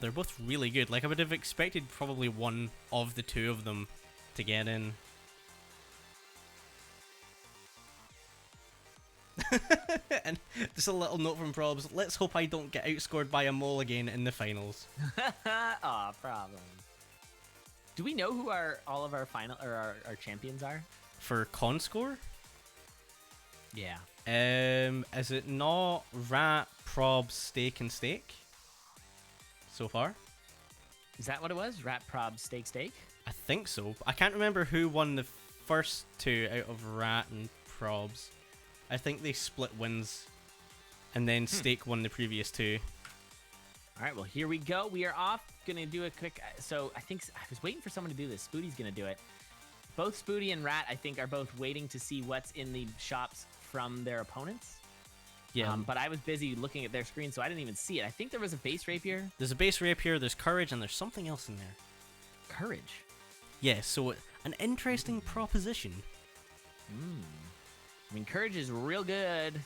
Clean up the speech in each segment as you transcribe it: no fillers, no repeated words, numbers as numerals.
They're both really good. Like, I would have expected probably one of the two of them to get in. And just a little note from Probs. Let's hope I don't get outscored by a mole again in the finals. Aw, Problems. Do we know who all of our final or our champions are? For CoNDScore? Yeah. Is it not Rat, Probs, Steak, and Steak? So far? Is that what it was? Rat, Prob, Steak, Steak? I think so. I can't remember who won the first two out of Rat and Probs. I think they split wins. And then Steak won the previous two. All right, well, here we go. We are off. Gonna do a quick... So I think I was waiting for someone to do this. Spooty's gonna do it. Both Spooty and Rat, I think, are both waiting to see what's in the shops from their opponents. Yeah. But I was busy looking at their screen, so I didn't even see it. I think there was a base rapier. There's a base rapier, there's courage, and there's something else in there. Courage? Yeah, so an interesting proposition. I mean, courage is real good.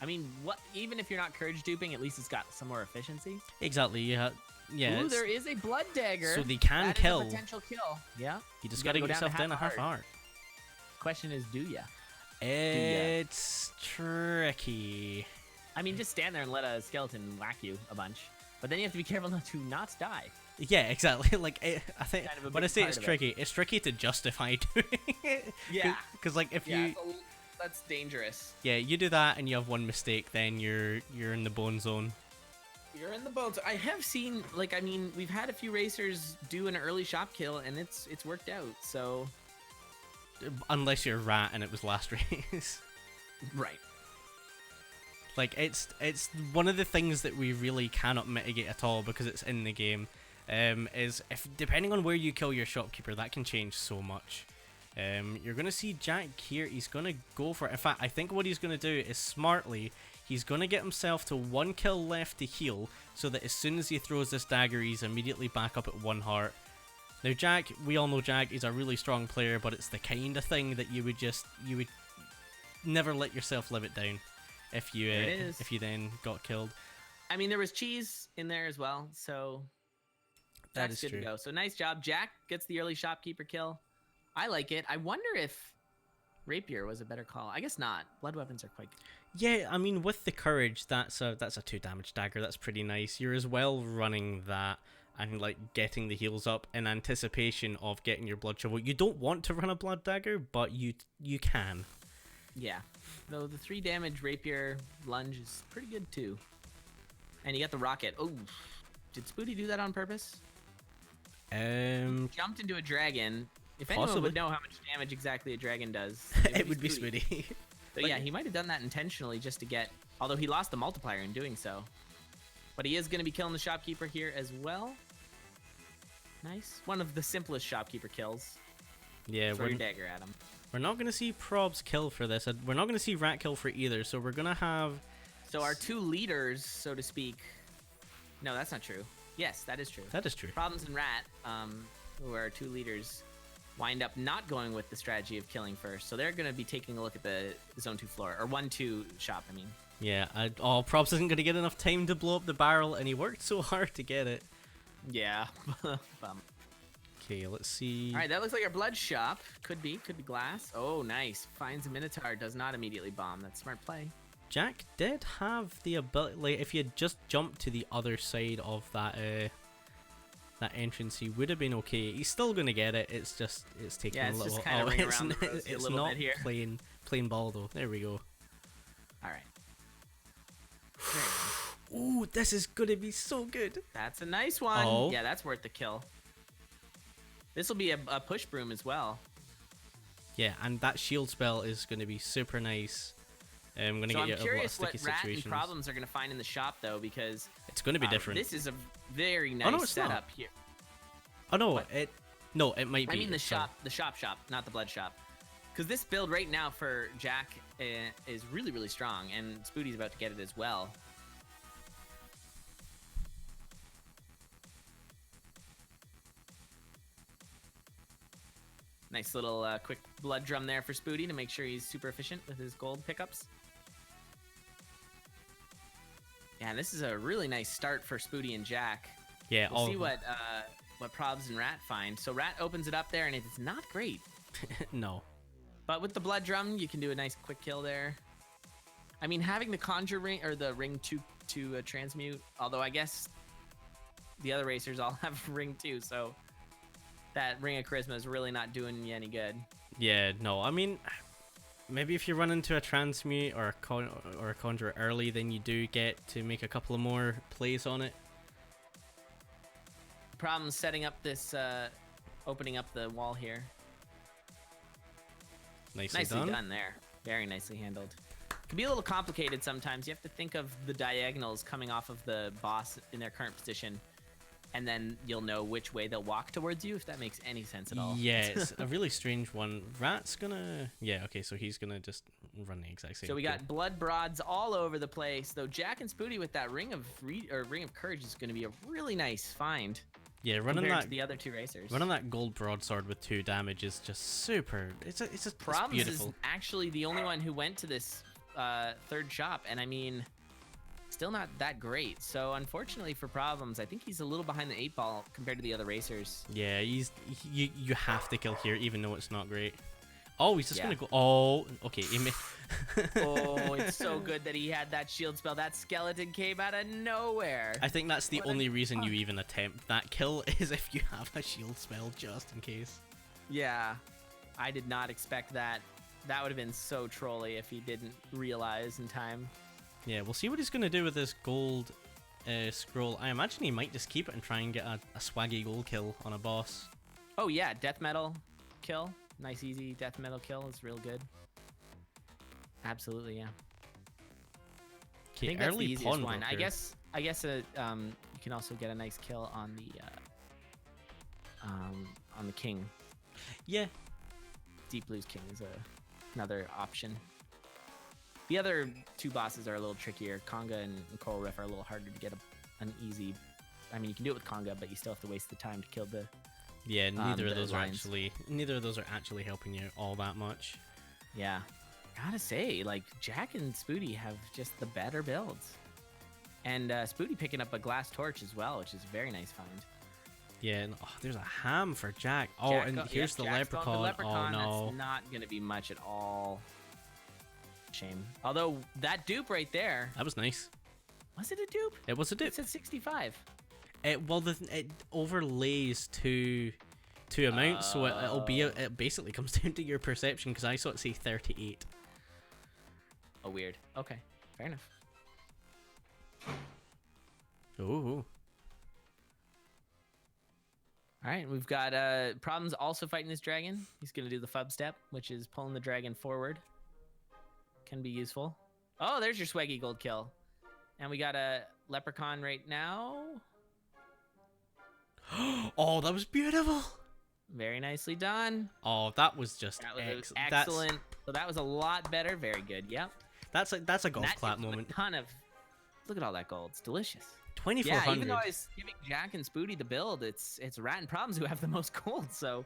I mean, what? Even if you're not courage duping, at least it's got some more efficiency. Exactly, yeah. Ooh, there is a blood dagger. So they can kill. That is a potential kill. Yeah. You just gotta get yourself down a half hour. Question is, do ya? It's tricky. I mean, just stand there and let a skeleton whack you a bunch. But then you have to be careful not to not die. Yeah, exactly. Like, I think Kind of a when I big say part it's of it. tricky, it's tricky to justify doing it. Yeah. Because like if Yeah, you that's dangerous. you do that and you have one mistake, then you're in the bone zone. You're in the bones. I have seen, like, I mean, we've had a few racers do an early shop kill, and it's worked out. So, Unless you're Rat and it was last race. right. Like, it's one of the things that we really cannot mitigate at all because it's in the game. Is if depending on where you kill your shopkeeper, that can change so much. You're gonna see Jack here. He's gonna go for it. In fact, I think what he's gonna do is smartly. He's gonna get himself to 1 kill left to heal, so that as soon as he throws this dagger, he's immediately back up at 1 heart. Now, Jack, we all know Jack is a really strong player, but it's the kind of thing that you would never let yourself live it down if you then got killed. I mean, there was cheese in there as well, so That that's is good true. to go. So nice job. Jack gets the early shopkeeper kill. I like it. I wonder if rapier was a better call. I guess not. Blood weapons are quite good. Yeah, I mean, with the courage, that's a 2 damage dagger. That's pretty nice. You're as well running that and like getting the heals up in anticipation of getting your blood shovel. You don't want to run a blood dagger, but you can. Yeah. Though the 3 damage rapier lunge is pretty good too. And you got the rocket. Oh, did Spooty do that on purpose? Jumped into a dragon. If anyone Possibly. would know how much damage exactly a dragon does, It would be Spooty. So yeah, he might have done that intentionally just to get... Although he lost the multiplier in doing so. But he is going to be killing the shopkeeper here as well. Nice. One of the simplest shopkeeper kills. Yeah, Throw your dagger at him. we're not going to see Probs kill for this. We're not going to see Rat kill for either, so we're going to have... So our 2 leaders, so to speak... No, that's not true. Yes, that is true. That is true. Problems and Rat, who are our 2 leaders, wind up not going with the strategy of killing first. So they're going to be taking a look at the Zone 2 floor. Or 1-2 shop, I mean. Yeah, Probs isn't going to get enough time to blow up the barrel, and he worked so hard to get it. Yeah. Bum. Okay, let's see. All right, that looks like our blood shop. Could be glass. Oh, nice. Finds a Minotaur, does not immediately bomb. That's smart play. Jack did have the ability, like, if he had just jumped to the other side of that entrance, he would have been okay. He's still gonna get it. It's taking Yeah, a it's little. just kind of ring it's around the rosy a it's little not bit here. plain ball though. There we go. All right. There you go. Ooh, this is gonna be so good. That's a nice one. Oh. Yeah, that's worth the kill. This will be a push broom as well. Yeah, and that shield spell is gonna be super nice. I'm gonna So get I'm you a lot of curious what sticky Rat and situations. Problems are going to find in the shop, though, because... It's gonna be different. This is a very nice no, it's setup not. here. Oh no, What? it might be. I mean the It's shop, not the blood shop. Because this build right now for Jack is really, really strong, and Spooty's about to get it as well. Nice little quick blood drum there for Spooty to make sure he's super efficient with his gold pickups. Yeah, and this is a really nice start for Spooty and Jack. Yeah, We'll see what Probs and Rat find. So Rat opens it up there, and it's not great. No. But with the blood drum, you can do a nice quick kill there. I mean, having the conjure ring or the ring to transmute, although I guess the other racers all have ring 2, so that ring of charisma is really not doing you any good. Yeah, no. I mean, maybe if you run into a transmute or a conjure early, then you do get to make a couple of more plays on it. Problem setting up this, opening up the wall here. Nicely done there. Very nicely handled. Can be a little complicated sometimes. You have to think of the diagonals coming off of the boss in their current position, and then you'll know which way they'll walk towards you, if that makes any sense at all. Yeah, it's a really strange one. Rat's gonna... Yeah, okay, so he's gonna just run the exact same. So we got blood broads all over the place, though Jack and Spooty with that ring of courage is going to be a really nice find. Yeah, running that to the other two racers. Running that gold broadsword with 2 damage is just super. It's Probs beautiful. is actually the only one who went to this third shop, and I mean, still not that great. So unfortunately for Problems, I think he's a little behind the 8 ball compared to the other racers. Yeah, you have to kill here, even though it's not great. Oh, he's just gonna go. Oh, okay. Oh, it's so good that he had that shield spell. That skeleton came out of nowhere. I think that's the only reason you even attempt that kill, is if you have a shield spell, just in case. Yeah, I did not expect that. That would have been so trolly if he didn't realize in time. Yeah, we'll see what he's gonna do with this gold scroll. I imagine he might just keep it and try and get a swaggy gold kill on a boss. Oh yeah, death metal kill. Nice easy death metal kill is real good. Absolutely, yeah. Okay, I think that's early the easiest one. pawnbroker. I guess you can also get a nice kill on the king. Yeah. Deep Blue's king is another option. The other 2 bosses are a little trickier. Conga and Coral Riff are a little harder to get an easy. I mean, you can do it with Conga, but you still have to waste the time to kill the. Yeah, neither of those lines. are actually helping you all that much. Yeah, gotta say, like Jack and Spooty have just the better builds, and Spooty picking up a glass torch as well, which is a very nice find. Yeah, and, there's a ham for Jack. Oh, and here's the Jack's leprechaun. The leprechaun. Oh no, that's not gonna be much at all. Shame. Although that dupe right there. That was nice. Was it a dupe? It was a dupe. It said 65. Well, it overlays two amounts, so it basically comes down to your perception, because I saw it say 38. Oh, weird. Okay, fair enough. Ooh. All right, we've got Problems also fighting this dragon. He's gonna do the fub step, which is pulling the dragon forward. Can be useful. Oh, there's your swaggy gold kill. And we got a leprechaun right now. Oh, that was beautiful. Very nicely done. Oh, that was just excellent. So that was a lot better. Very good. Yep. That's a golf clap moment. A ton of. Look at all that gold. It's delicious. 2,400. Yeah, even though I was giving Jack and Spooty the build, it's Rat and Problems who have the most gold. So,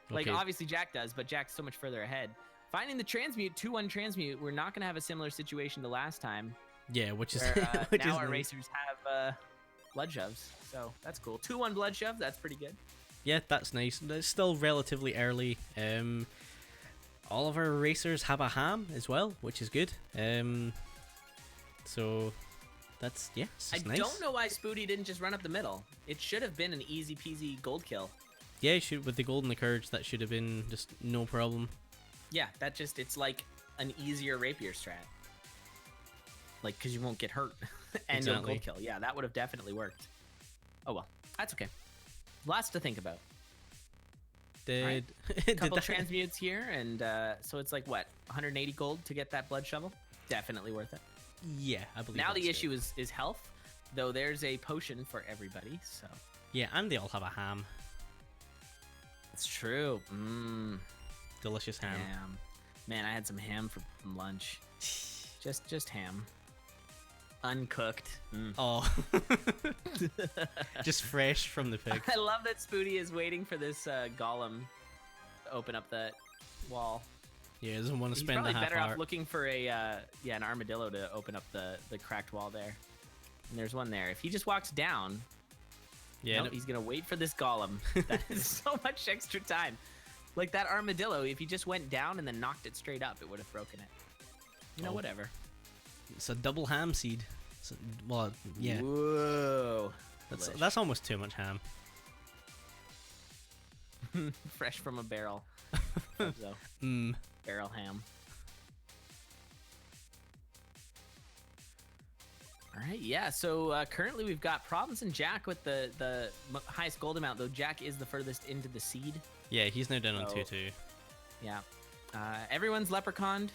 like, obviously Jack does, but Jack's so much further ahead. Finding the transmute, 2-1 transmute, we're not gonna have a similar situation to last time. Yeah, which is where, which now is our racers have blood shoves, so that's cool. 2-1 blood shove, that's pretty good. Yeah, that's nice. It's still relatively early. All of our racers have a ham as well, which is good. So that's nice. I don't know why Spooty didn't just run up the middle. It should have been an easy peasy gold kill. Yeah, with the gold and the courage, that should have been just no problem. Yeah, it's like an easier rapier strat. Like, because you won't get hurt and no gold kill. Yeah, that would have definitely worked. Oh well, that's okay. Lots to think about. A couple transmutes here, and so it's like what, 180 gold to get that blood shovel? Definitely worth it. Yeah, I believe. Now the issue is health, though. There's a potion for everybody, so. Yeah, and they all have a ham. It's true. Delicious ham. Man, I had some ham for lunch. Just ham. Uncooked. Oh. Just fresh from the pig. I love that Spooty is waiting for this golem to open up that wall. Yeah, he doesn't want to spend the half hour. He's probably better off looking for an armadillo to open up the cracked wall there. And there's one there. If he just walks down, Yeah, nope, he's gonna wait for this golem. That is so much extra time. Like that armadillo, if he just went down and then knocked it straight up, it would have broken it. You know, whatever. It's a double ham seed. Well, yeah. Whoa. That's almost too much ham. Fresh from a barrel. So, barrel ham. All right, yeah. So currently we've got Problems and Jack with the highest gold amount, though Jack is the furthest into the seed. Yeah, he's now down on 2-2. Yeah. Everyone's leprechauned.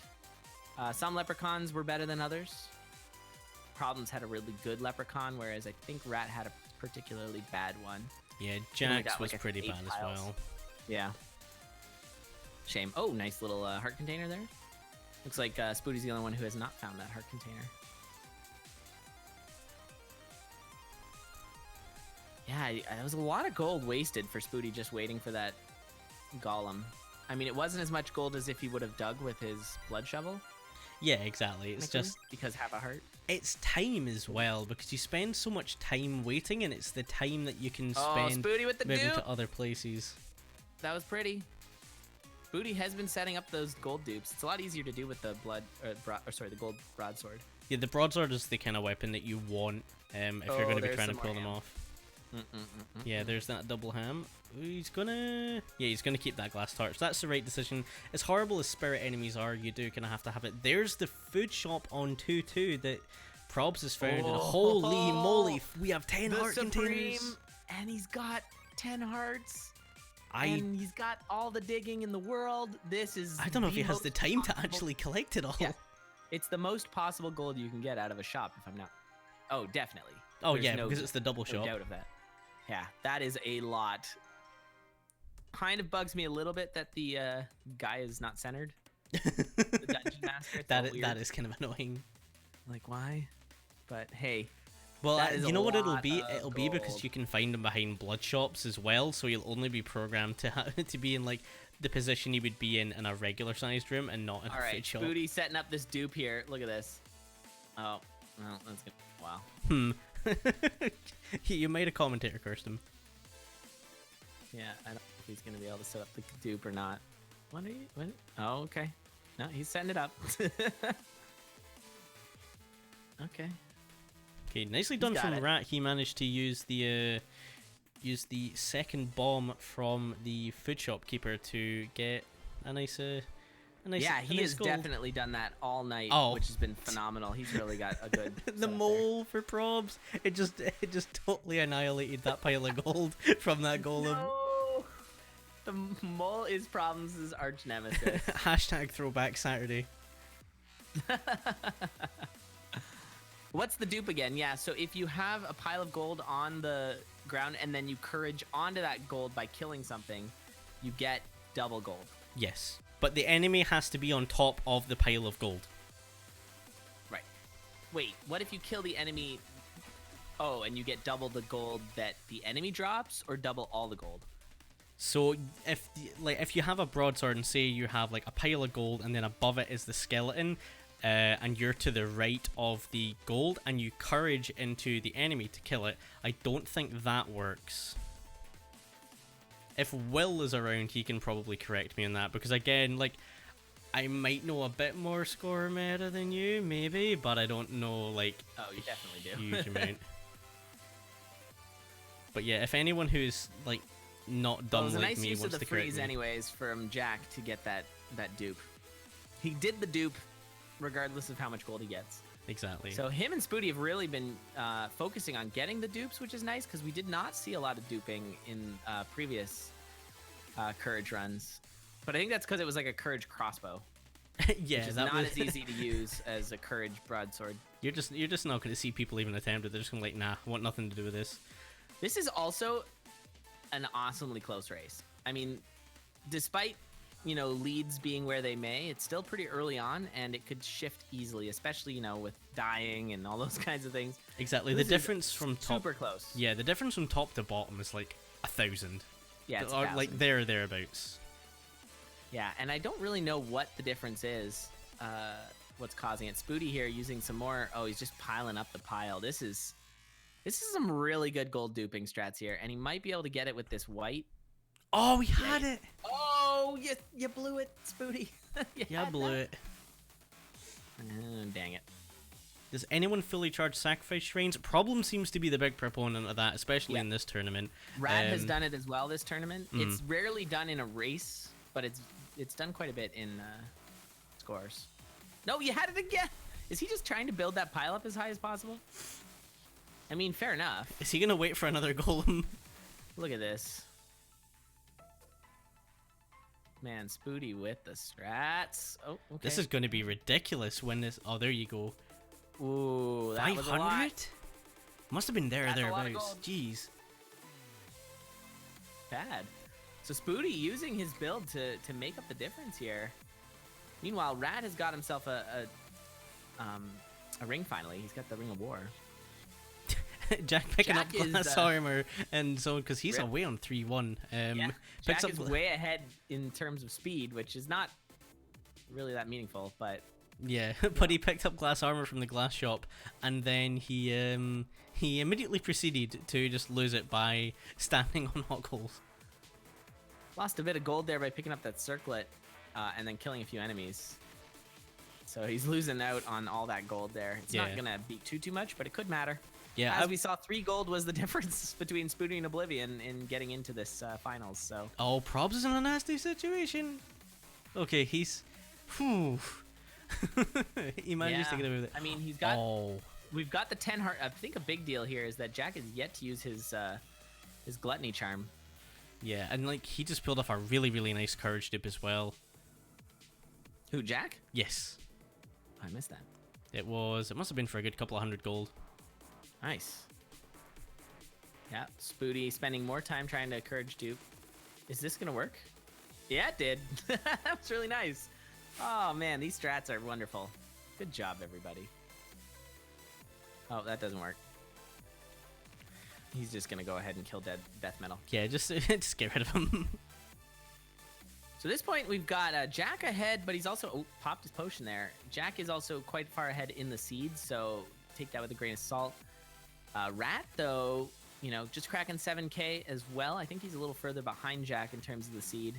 Some leprechauns were better than others. Problems had a really good leprechaun, whereas I think Rat had a particularly bad one. Yeah, Jack's was pretty bad as well. Yeah. Shame. Oh, nice little heart container there. Looks like Spooty's the only one who has not found that heart container. Yeah, it was a lot of gold wasted for Spooty just waiting for that golem. I mean, it wasn't as much gold as if he would have dug with his blood shovel. Yeah, exactly. It's just because half a heart. It's time as well, because you spend so much time waiting, and it's the time that you can spend Spooty with the moving dupe. to other places. That was pretty. Spooty has been setting up those gold dupes. It's a lot easier to do with the the gold broadsword. Yeah, the broadsword is the kind of weapon that you want if you're going to be trying to pull them off. Yeah, there's that double ham. He's gonna keep that glass torch. That's the right decision. As horrible as spirit enemies are, you do kind of have to have it. There's the food shop on 2-2 that Probs has found, and holy moly, we have 10 heart containers. And he's got 10 hearts. And he's got all the digging in the world. I don't know if he has the time to actually collect it all. Yeah. It's the most possible gold you can get out of a shop, if I'm not. Oh, definitely. Oh, yeah, because it's the double shop. No doubt of that. Yeah, that is a lot. Kind of bugs me a little bit that the guy is not centered. The dungeon master. That is kind of annoying. Like, why? But hey. Well, you know what it'll be? It'll be because you can find them behind blood shops as well, so you'll only be programmed to be in like the position you would be in a regular sized room and not in a food shop. Spooty setting up this dupe here. Look at this. Oh, well, that's good. Wow. You made a commentator cursed him. Yeah, I don't know if he's gonna be able to set up the dupe or not. What? Oh, okay. No, he's setting it up. Okay. Okay, nicely done from Rat. He managed to use the second bomb from the food shop keeper to get a nice he has definitely done that all night, which has been phenomenal. He's really got a good the mole for Probs. It just totally annihilated that pile of gold from that golem. No! The mole is Problems' arch nemesis. Hashtag Throwback Saturday. What's the dupe again? Yeah, so if you have a pile of gold on the ground and then you courage onto that gold by killing something, you get double gold. Yes, but the enemy has to be on top of the pile of gold. Right. Wait, what if you kill the enemy? Oh, and you get double the gold that the enemy drops, or double all the gold? So if you have a broadsword and say you have like a pile of gold and then above it is the skeleton, and you're to the right of the gold and you courage into the enemy to kill it, I don't think that works. If Will is around, he can probably correct me on that, because again, like, I might know a bit more score meta than you, maybe, but I don't know, like, you definitely do. Huge amount. But yeah, if anyone who's like not dumb like me wants to correct me. It was a nice use of the freeze anyways from Jack to get that dupe. He did the dupe regardless of how much gold he gets. Exactly. So him and Spooty have really been focusing on getting the dupes, which is nice, because we did not see a lot of duping in previous Courage runs. But I think that's because it was like a Courage crossbow. Yeah, which is not as easy to use as a Courage broadsword. You're just not going to see people even attempt it. They're just going to like, nah, I want nothing to do with this. This is also an awesomely close race. I mean, despite leads being where they may, it's still pretty early on, and it could shift easily, especially, with dying and all those kinds of things. Exactly. The difference from top... Super close. Yeah, the difference from top to bottom is like 1,000. Yeah, it's or 1,000. like thereabouts. Yeah, and I don't really know what the difference is, what's causing it. Spooty here using some more... Oh, he's just piling up the pile. This is This is some really good gold duping strats here, and he might be able to get it with this white. Oh, we had it. Oh, you blew it, Spooty. Yeah, I blew it. Oh, dang it. Does anyone fully charge sacrifice shrines? Problem seems to be the big proponent of that, especially in this tournament. Rad has done it as well this tournament. It's rarely done in a race, but it's done quite a bit in scores. No, you had it again. Is he just trying to build that pile up as high as possible? I mean, fair enough. Is he gonna wait for another golem? Look at this. Man, Spooty with the strats. Oh, okay. This is gonna be ridiculous when this... Oh, there you go. Ooh, that was a lot. 500? Must have been thereabouts. Gold. Jeez. Bad. So Spooty using his build to make up the difference here. Meanwhile, Rat has got himself a ring finally. He's got the Ring of War. Jack picking up glass armor, and so because he's away on 3-1. Yeah, Jack is way ahead in terms of speed, which is not really that meaningful, but yeah. But he picked up glass armor from the glass shop, and then he immediately proceeded to just lose it by standing on hot coals. Lost a bit of gold there by picking up that circlet, and then killing a few enemies. So he's losing out on all that gold there. It's not gonna be too much, but it could matter. Yeah, as we saw, 3 gold was the difference between Spooty and Oblivion in getting into this finals. So Probs is in a nasty situation. Okay, he's, he managed to get away with it. I mean, he's got. We've got the 10 heart. I think a big deal here is that Jack is yet to use his gluttony charm. Yeah, and like he just pulled off a really nice courage dip as well. Who, Jack? Yes. I missed that. It must have been for a good couple of 100 gold. Nice. Yeah, Spooty spending more time trying to courage dupe. Is this gonna work? Yeah, it did. That was really nice. Oh man, these strats are wonderful. Good job, everybody. Oh, that doesn't work. He's just gonna go ahead and kill Death Metal. Yeah, just get rid of him. So at this point, we've got Jack ahead, but he's also popped his potion there. Jack is also quite far ahead in the seeds, so take that with a grain of salt. Rat, though, you know, just cracking 7k as well. I think he's a little further behind Jack in terms of the seed.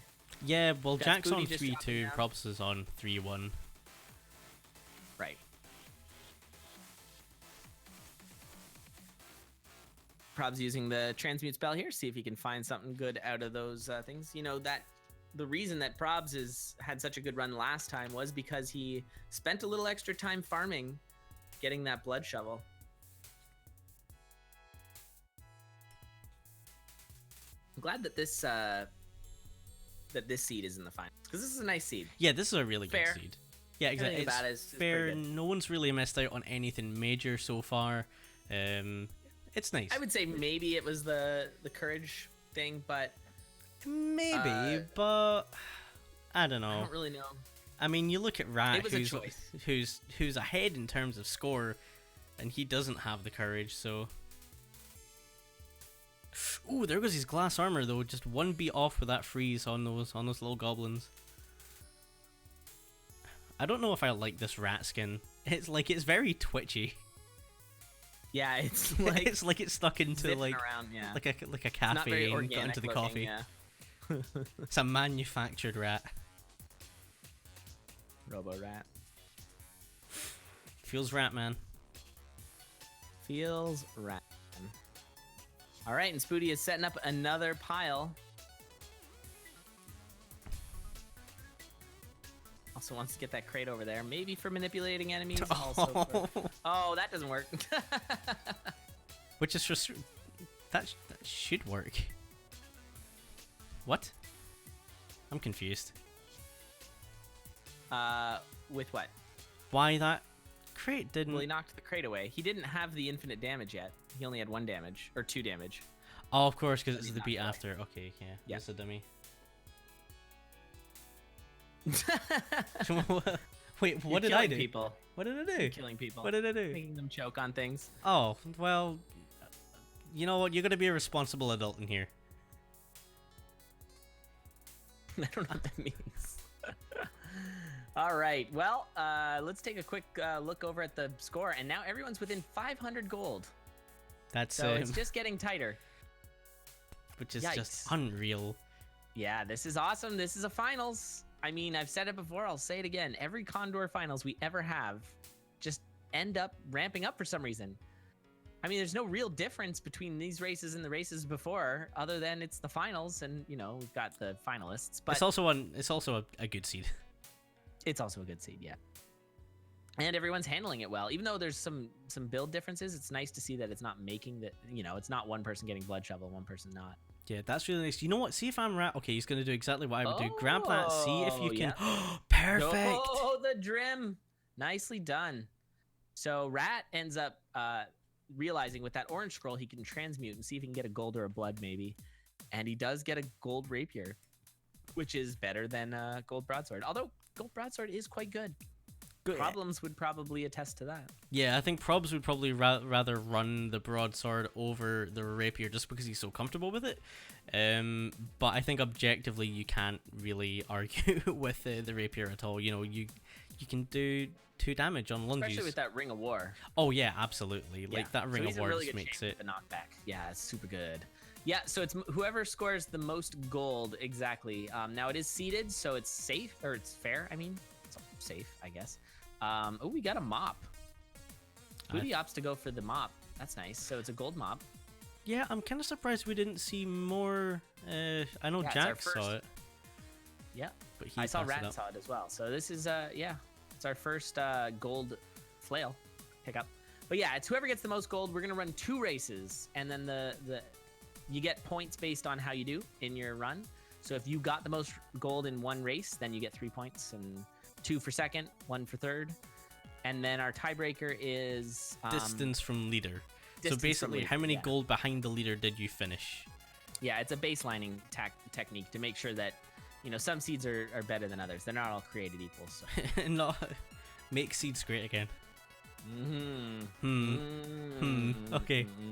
Yeah, well, Jack's Spooty on just 3-2, Probs is on 3-1. Right. Probs using the transmute spell here, see if he can find something good out of those things. You know, that the reason that Probs had such a good run last time was because he spent a little extra time farming, getting that blood shovel. I'm glad that this seed is in the finals, because this is a nice seed. Yeah, this is a really Fair. good seed. Yeah, exactly. It's fair. No one's really missed out on anything major so far. It's nice. I would say maybe it was the courage thing, but maybe, but I don't know. I don't really know. I mean, you look at Rat, who's ahead in terms of score, and he doesn't have the courage, so. Ooh, there goes his glass armor though. Just one beat off with that freeze on those little goblins. I don't know if I like this rat skin. It's very twitchy. Yeah, it's like it's stuck into around, like a cafe and got into the coffee. Yeah. It's a manufactured rat. Robo rat. Feels rat, man. Feels rat. All right, and Spooty is setting up another pile. Also wants to get that crate over there, maybe for manipulating enemies. Oh, that doesn't work. Which is just that should work. What? I'm confused. With what? Why that crate didn't? Well, he knocked the crate away. He didn't have the infinite damage yet. He only had 1 damage or 2 damage. Oh, of course, because it's the beat after. Okay, yeah. That's a dummy. Wait, what did I do? People. What did I do? You're killing people. What did I do? Making them choke on things. Oh, well, you know what? You're gonna be a responsible adult in here. I don't know what that means. All right, well, let's take a quick look over at the score, and now everyone's within 500 gold. That's So it's just getting tighter. which is Yikes. just unreal. Yeah, this is awesome. This is a finals. I mean, I've said it before. I'll say it again. Every Condor finals we ever have just end up ramping up for some reason. I mean, there's no real difference between these races and the races before, other than it's the finals, and you know we've got the finalists. But It's also a good seed. it's also a good seed, yeah. And everyone's handling it well, even though there's some build differences. It's nice to see that it's not making that. You know, it's not one person getting blood shovel, one person not. Yeah, that's really nice. You know what? See if I'm right. Okay, he's gonna do exactly what I would do. Grab that. See if you can. Yeah. Perfect. Oh, the Drim. Nicely done. So Rat ends up realizing with that orange scroll he can transmute and see if he can get a gold or a blood maybe. And he does get a gold rapier, which is better than gold broadsword. Although gold broadsword is quite good. Problems would probably attest to that. Yeah, I think Probs would probably rather run the broadsword over the rapier just because he's so comfortable with it. But I think objectively you can't really argue with the rapier at all. You know, you can do 2 damage on lunges. Especially with that Ring of War. Oh yeah, absolutely. Like that Ring of War really just makes it the knockback. Yeah, it's super good. Yeah, so it's whoever scores the most gold exactly. Now it is seeded, so it's safe or it's fair. I mean, it's safe, I guess. Oh, we got a mop. Spooty opts to go for the mop. That's nice. So it's a gold mop. Yeah, I'm kind of surprised we didn't see more. I know Jack saw it. Yeah, but he I saw Rat it saw it as well. So this is yeah, it's our first gold flail pickup. But yeah, it's whoever gets the most gold. We're gonna run 2 races, and then the you get points based on how you do in your run. So if you got the most gold in 1 race, then you get 3 points, and 2 for second, 1 for third. And then our tiebreaker is distance from leader. So basically, how many gold behind the leader did you finish? Yeah, it's a baselining technique to make sure that, you know, some seeds are better than others. They're not all created equal. So. No, make seeds great again.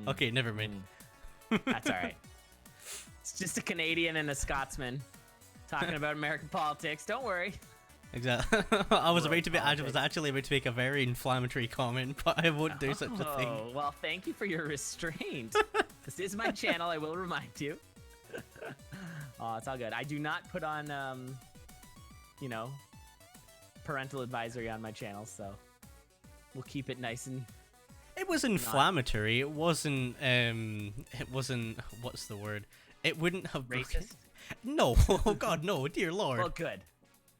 Okay, never mind. That's all right. It's just a Canadian and a Scotsman talking about American politics. Don't worry. Exactly. I was actually about to make a very inflammatory comment, but I won't do such a thing. Oh, well, thank you for your restraint. This is my channel, I will remind you. Oh, it's all good. I do not put on, you know, parental advisory on my channel, so we'll keep it nice and... It was inflammatory. It wasn't, what's the word? It wouldn't have... Racist? No. Oh, God, no. Dear Lord. Well, good.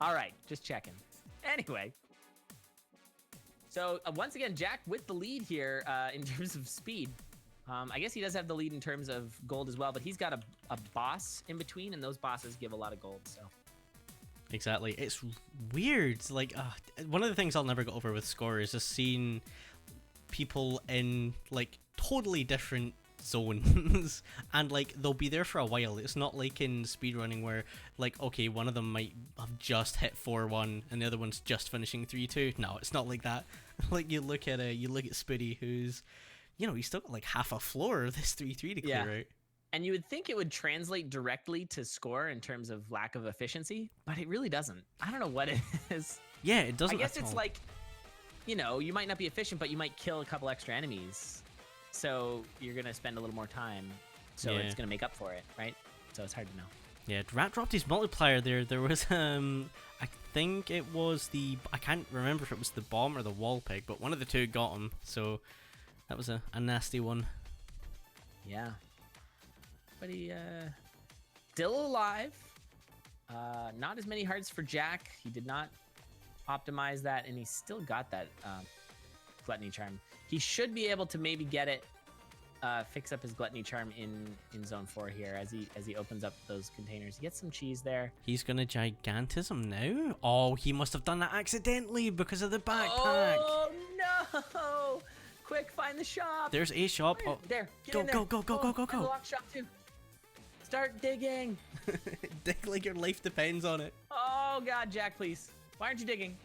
All right, just checking. Anyway, so once again, Jack with the lead here in terms of speed. I guess he does have the lead in terms of gold as well, but he's got a boss in between, and those bosses give a lot of gold. So exactly, it's weird. Like one of the things I'll never get over with Score is just seeing people in like totally different zones and like they'll be there for a while. It's not like in speedrunning where like, okay, one of them might have just hit 4-1 and the other one's just finishing 3-2. No, it's not like that. Like you look at Spooty, who's, you know, he's still got like half a floor of this 3-3 to clear out. And you would think it would translate directly to Score in terms of lack of efficiency, but it really doesn't. I don't know what it is. Yeah, it doesn't. I guess it's like, you know, you might not be efficient, but you might kill a couple extra enemies. So you're going to spend a little more time. So it's going to make up for it, right? So it's hard to know. Yeah, Rat dropped his multiplier there. There was, I think it was I can't remember if it was the bomb or the wall pig, but one of the two got him. So that was a nasty one. Yeah. But he, still alive. Not as many hearts for Jack. He did not optimize that, and he still got that Gluttony Charm. He should be able to maybe get it, fix up his Gluttony Charm in Zone 4 here as he opens up those containers. He gets some cheese there. He's gonna Gigantism now? Oh, he must have done that accidentally because of the backpack. Oh, no! Quick, find the shop. There's a shop. Oh, there. Get go, in there. Go. Lock shop too. Start digging. Dig like your life depends on it. Oh, God, Jack, please. Why aren't you digging?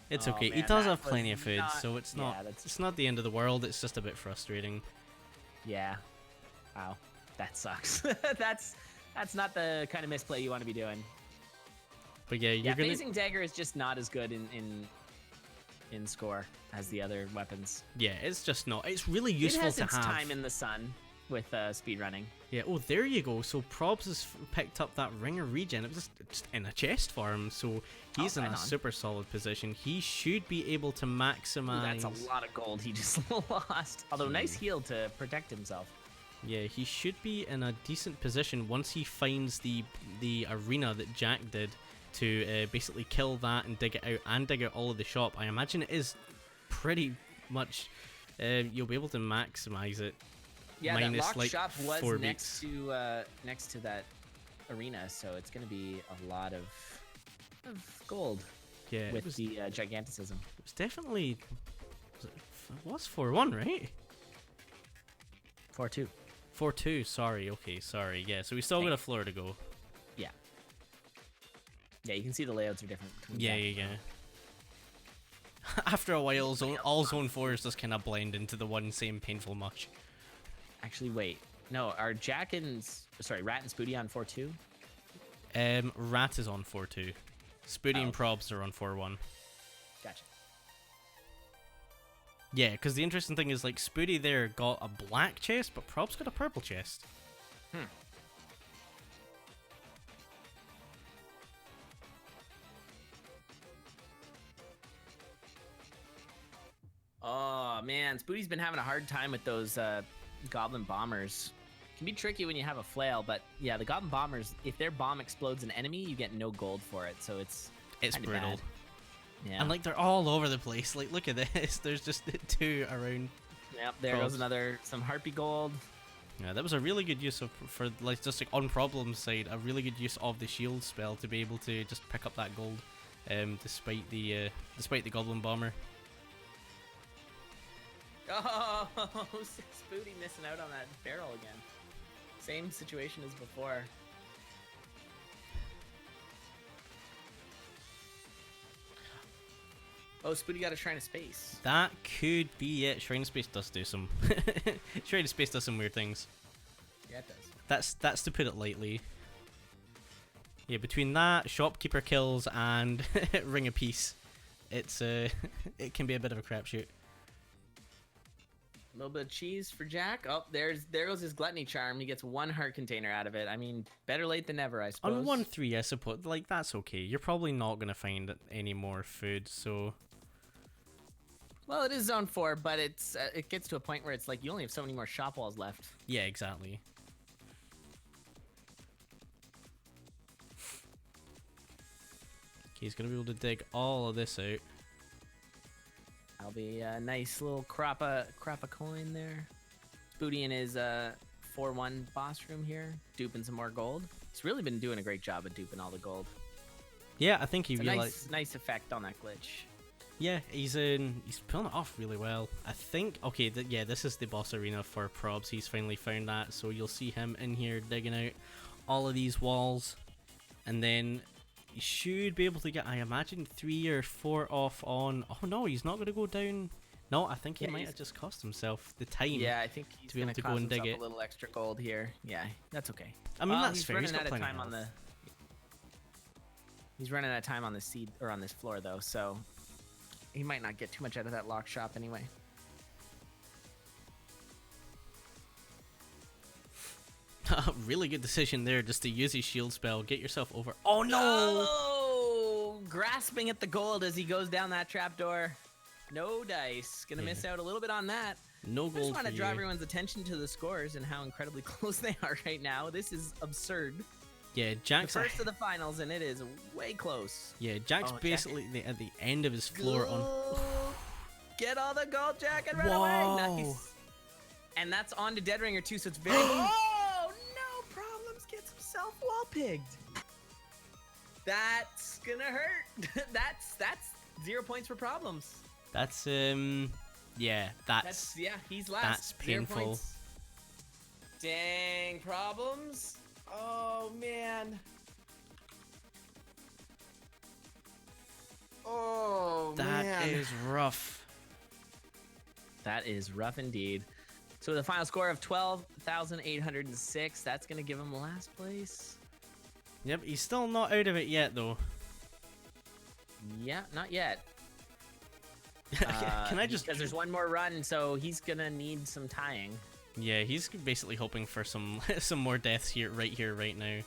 It's okay. Man, he does have plenty of food, so it's not. Yeah, it's not the end of the world. It's just a bit frustrating. Yeah. Wow. That sucks. That's not the kind of misplay you want to be doing. But yeah, you're gonna... Phasing Dagger is just not as good in in score as the other weapons. Yeah, it's just not. It's really useful it has to its have. time in the sun with speed running. Yeah, oh, there you go. So Probs has picked up that ringer regen. It was just in a chest for him, so he's in a super solid position. He should be able to maximize. Ooh, that's a lot of gold he just lost. Although nice heal to protect himself. Yeah, he should be in a decent position once he finds the arena that Jack did to basically kill that and dig it out and dig out all of the shop. I imagine it is pretty much you'll be able to maximize it. Yeah, that locked like shop was 4 next to that arena, so it's going to be a lot of gold. Yeah, with the giganticism. It was definitely it was 4-1, right? 4-2. 4-2. Sorry. Okay. Sorry. Yeah. So we still got a floor to go. Yeah. Yeah, you can see the layouts are different. Yeah. After a while, all zone 4s just kind of blend into the one same painful much. Actually, wait. No, are Rat and Spooty on 4-2? Rat is on 4-2. Spooty and Probs are on 4-1. Gotcha. Yeah, because the interesting thing is, like, Spooty there got a black chest, but Probs got a purple chest. Oh, man. Spooty's been having a hard time with those goblin bombers. It can be tricky when you have a flail, but yeah, the goblin bombers, if their bomb explodes an enemy, you get no gold for it, so it's brutal. Bad. Yeah. And, like, they're all over the place. Like, look at this. There's just 2 around. Yep, there goes some harpy gold. Yeah, that was a really good use for like just like on Problems side, a really good use of the shield spell to be able to just pick up that gold, despite the goblin bomber. Oh, Spooty missing out on that barrel again. Same situation as before. Oh, Spooty got a Shrine of Space. That could be it. Shrine of Space does do some. Shrine of Space does some weird things. Yeah, it does. That's to put it lightly. Yeah, between that, shopkeeper kills, and Ring of Peace, it's it can be a bit of a crapshoot. A little bit of cheese for Jack. Oh, there goes his gluttony charm. He gets 1 heart container out of it. I mean, better late than never, I suppose. On 1-3, I suppose. Like, that's okay. You're probably not gonna find any more food, so. Well, it is zone 4, but it gets to a point where it's like you only have so many more shop walls left. Yeah, exactly. Okay, he's gonna be able to dig all of this out. That'll be a nice little crop of coin there. Spooty in his 4-1 boss room here, duping some more gold. He's really been doing a great job of duping all the gold. Yeah, I think he realized. Nice effect on that glitch. Yeah, he's pulling it off really well. I think. Okay, yeah, this is the boss arena for Probs. He's finally found that, so you'll see him in here digging out all of these walls, and then he should be able to get, I imagine, 3 or 4 off on. Oh no, he's not going to go down. No, I think he might have just cost himself the time. Yeah, I think he's to be able to go and dig it. A little extra gold here. Yeah, that's okay. I mean, that's fair. He's He's got running out of plenty time on the. He's running out of time on the seed or on this floor though, so he might not get too much out of that lock shop anyway. Really good decision there, just to use his shield spell, get yourself over. Oh no! Oh, grasping at the gold as he goes down that trapdoor. No dice. Gonna miss out a little bit on that. No gold. I just want to draw everyone's attention to the scores and how incredibly close they are right now. This is absurd. Yeah, Jack's the first of the finals, and it is way close. Yeah, Jack's basically at the end of his floor on. Get all the gold, Jack, and run away. Nice. And that's on to Dead Ringer too, so it's very. Oh no! Problems gets himself wall pigged. That's gonna hurt. that's 0 points for Problems. That's yeah, that's he's last. That's painful. Dang, Problems. Oh man. Oh man. That is rough. That is rough indeed. So with a final score of 12,806, that's gonna give him last place. Yep, he's still not out of it yet though. Yeah, not yet. Can I just... Because there's one more run, so he's gonna need some tying. Yeah, he's basically hoping for some some more deaths here, right now.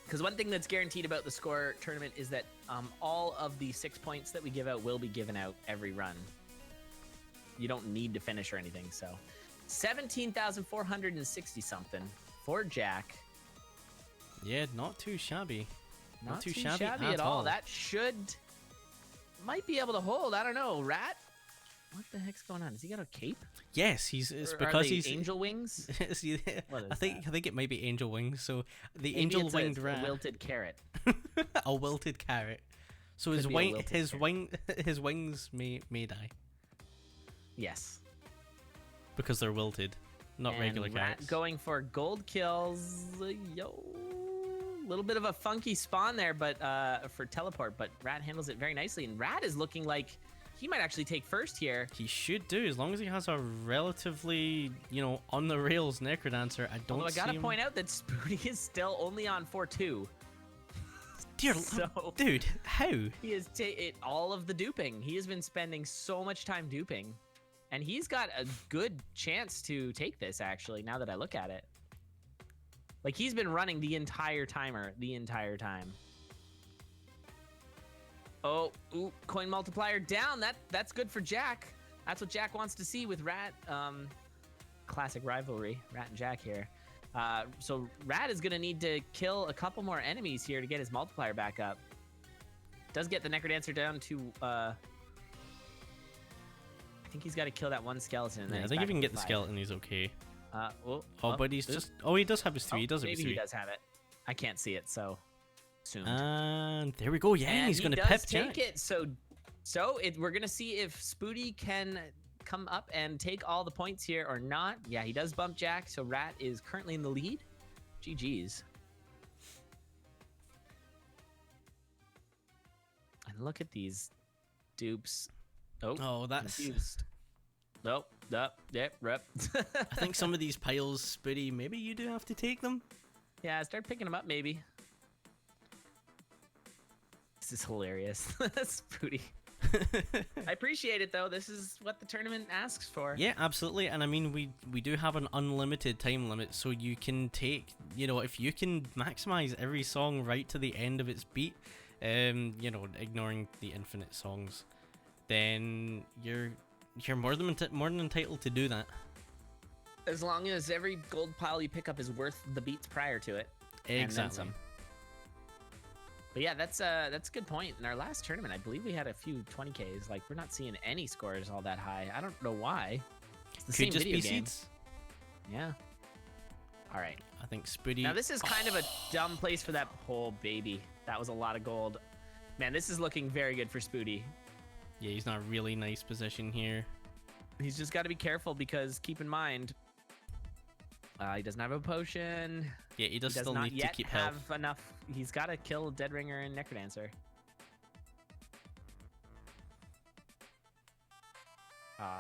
Because one thing that's guaranteed about the score tournament is that all of the 6 points that we give out will be given out every run. You don't need to finish or anything, so 17,460 something for Jack. Yeah, not too shabby. Not too shabby at all. That might be able to hold. I don't know. Rat, what the heck's going on? Has he got a cape? Yes, it's because he's angel wings. I think it might be angel wings. So the angel winged rat. A wilted carrot. A wilted carrot. So his wings may die. Yes. Because they're wilted, not regular carrots. Rat going for gold kills. Yo. Little bit of a funky spawn there, but for teleport, but Rat handles it very nicely, and Rat is looking like he might actually take first here. He should do, as long as he has a relatively, on the rails Necrodancer. Although I gotta point out that Spooty is still only on 4-2. Dear, dude, how? He has all of the duping. He has been spending so much time duping, and he's got a good chance to take this, actually, now that I look at it. Like, he's been running the entire timer, the entire time. Oh, ooh, coin multiplier down. That's good for Jack. That's what Jack wants to see with Rat. Classic rivalry, Rat and Jack here. So Rat is going to need to kill a couple more enemies here to get his multiplier back up. Does get the Necrodancer down to... I think he's got to kill that one skeleton. And yeah, I think if he can get the skeleton, he's okay. But he's just... Oh, he does have his 3. He does have his 3. Maybe he does have it. I can't see it, so... Assumed. And there we go. Yeah, and he's going to pip Jack. Take it. So we're going to see if Spooty can come up and take all the points here or not. Yeah, he does bump Jack, so Rat is currently in the lead. GG's. And look at these dupes. Oh, that's... Confused. Nope. Yep. Rep. I think some of these piles, Spooty, maybe you do have to take them. Yeah, start picking them up, maybe. This is hilarious. Spooty. I appreciate it, though. This is what the tournament asks for. Yeah, absolutely. And I mean, we do have an unlimited time limit, so you can take, if you can maximize every song right to the end of its beat, ignoring the infinite songs, then you're more than entitled to do that. As long as every gold pile you pick up is worth the beats prior to it. Exactly. But yeah, that's a good point. In our last tournament, I believe we had a few 20Ks. Like, we're not seeing any scores all that high. I don't know why. It's the same video game. Seeds? Yeah. All right. I think Spooty... Now, this is kind of a dumb place for that whole baby. That was a lot of gold. Man, this is looking very good for Spooty. Yeah, he's in a really nice position here. He's just got to be careful because, keep in mind, he doesn't have a potion. Yeah, he does still need to keep health. Have enough. He's got to kill Dead Ringer and Necrodancer.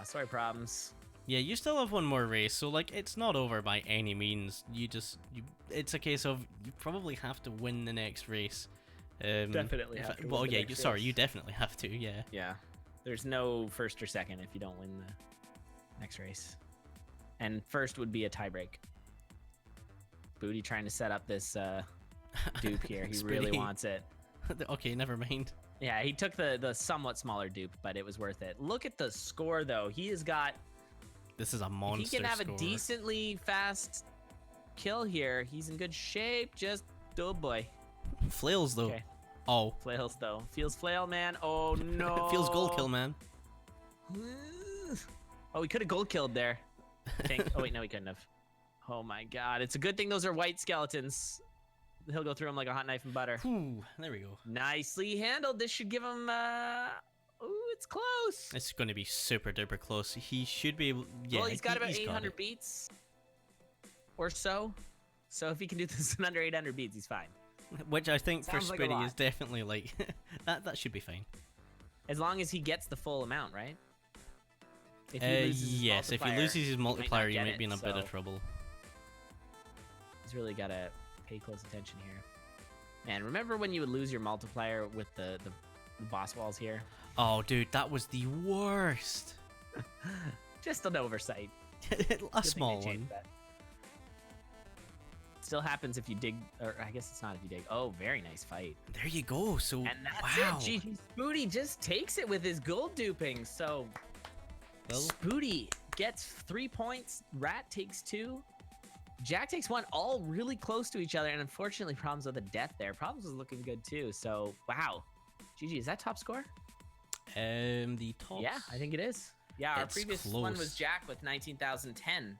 Sorry, Problems. Yeah, you still have one more race, so like it's not over by any means. It's a case of you probably have to win the next race. Definitely have to. Well, yeah, you definitely have to. Yeah. Yeah. There's no first or second if you don't win the next race. And first would be a tiebreak. Booty trying to set up this dupe here. He really wants it. Okay, never mind. Yeah, he took the somewhat smaller dupe, but it was worth it. Look at the score, though. He has got... This is a monster score. He can have a decently fast kill here. He's in good shape. Just, oh boy. Flails, though. Okay. Oh. Flails, though. Feels flail, man. Oh, no. Feels gold kill, man. Oh, he could have gold killed there. I think. Oh, wait, no, he couldn't have. Oh, my God. It's a good thing those are white skeletons. He'll go through them like a hot knife and butter. Ooh, there we go. Nicely handled. This should give him... Ooh, it's close. It's going to be super duper close. He should be able... Yeah, well, he's got about 800 beats or so. So if he can do this in under 800 beats, he's fine. Which I think for Spooty is definitely like... that should be fine. As long as he gets the full amount, right? If he yes, if he loses his multiplier, he might be in a bit of trouble. He's really got to pay close attention here. Man, remember when you would lose your multiplier with the boss walls here. Oh, dude, that was the worst. Just an oversight. A small one. That. Still happens if you dig, or I guess it's not if you dig. Oh, very nice fight. There you go. So, And that's wow. it. GG Spooty just takes it with his gold duping. So, Well, Spooty gets 3 points. Rat takes 2. Jack takes 1. All really close to each other. And unfortunately, Problems with a death there. Problems was looking good too. So, wow. GG, is that top score? the top. Yeah, I think it is. Yeah, our It's previous close. one was Jack with 19,010.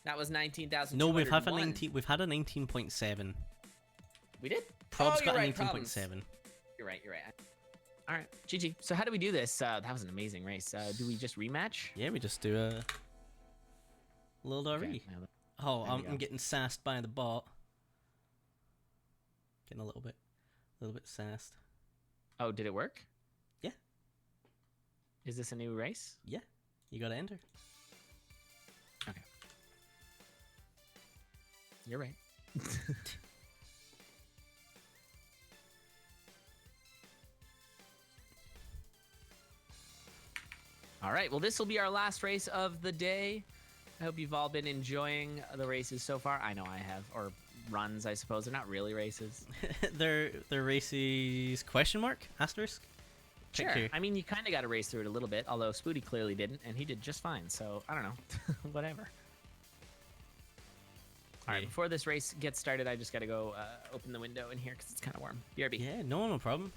That was 19,000. No, we've had a 19. We've had a 19.7. We did. Prob's you're got a right, 19.7. You're right. All right, GG. So how do we do this? That was an amazing race. Do we just rematch? Yeah, we just do a little RE. Okay, Oh, there we I'm go. getting sassed by the bot. Getting a little bit sassed. Oh, did it work? Yeah. Is this a new race? Yeah, you gotta enter. Okay. You're right. All right, well, this will be our last race of the day. I hope you've all been enjoying the races so far. I know I have, or runs, I suppose. They're not really races. They're races question mark asterisk. Pick Sure. two. I mean, you kind of got to race through it a little bit, although Spooty clearly didn't, and he did just fine. So I don't know. Whatever. All right, Yeah. before this race gets started, I just got to go open the window in here because it's kind of warm. BRB. Yeah, no problem.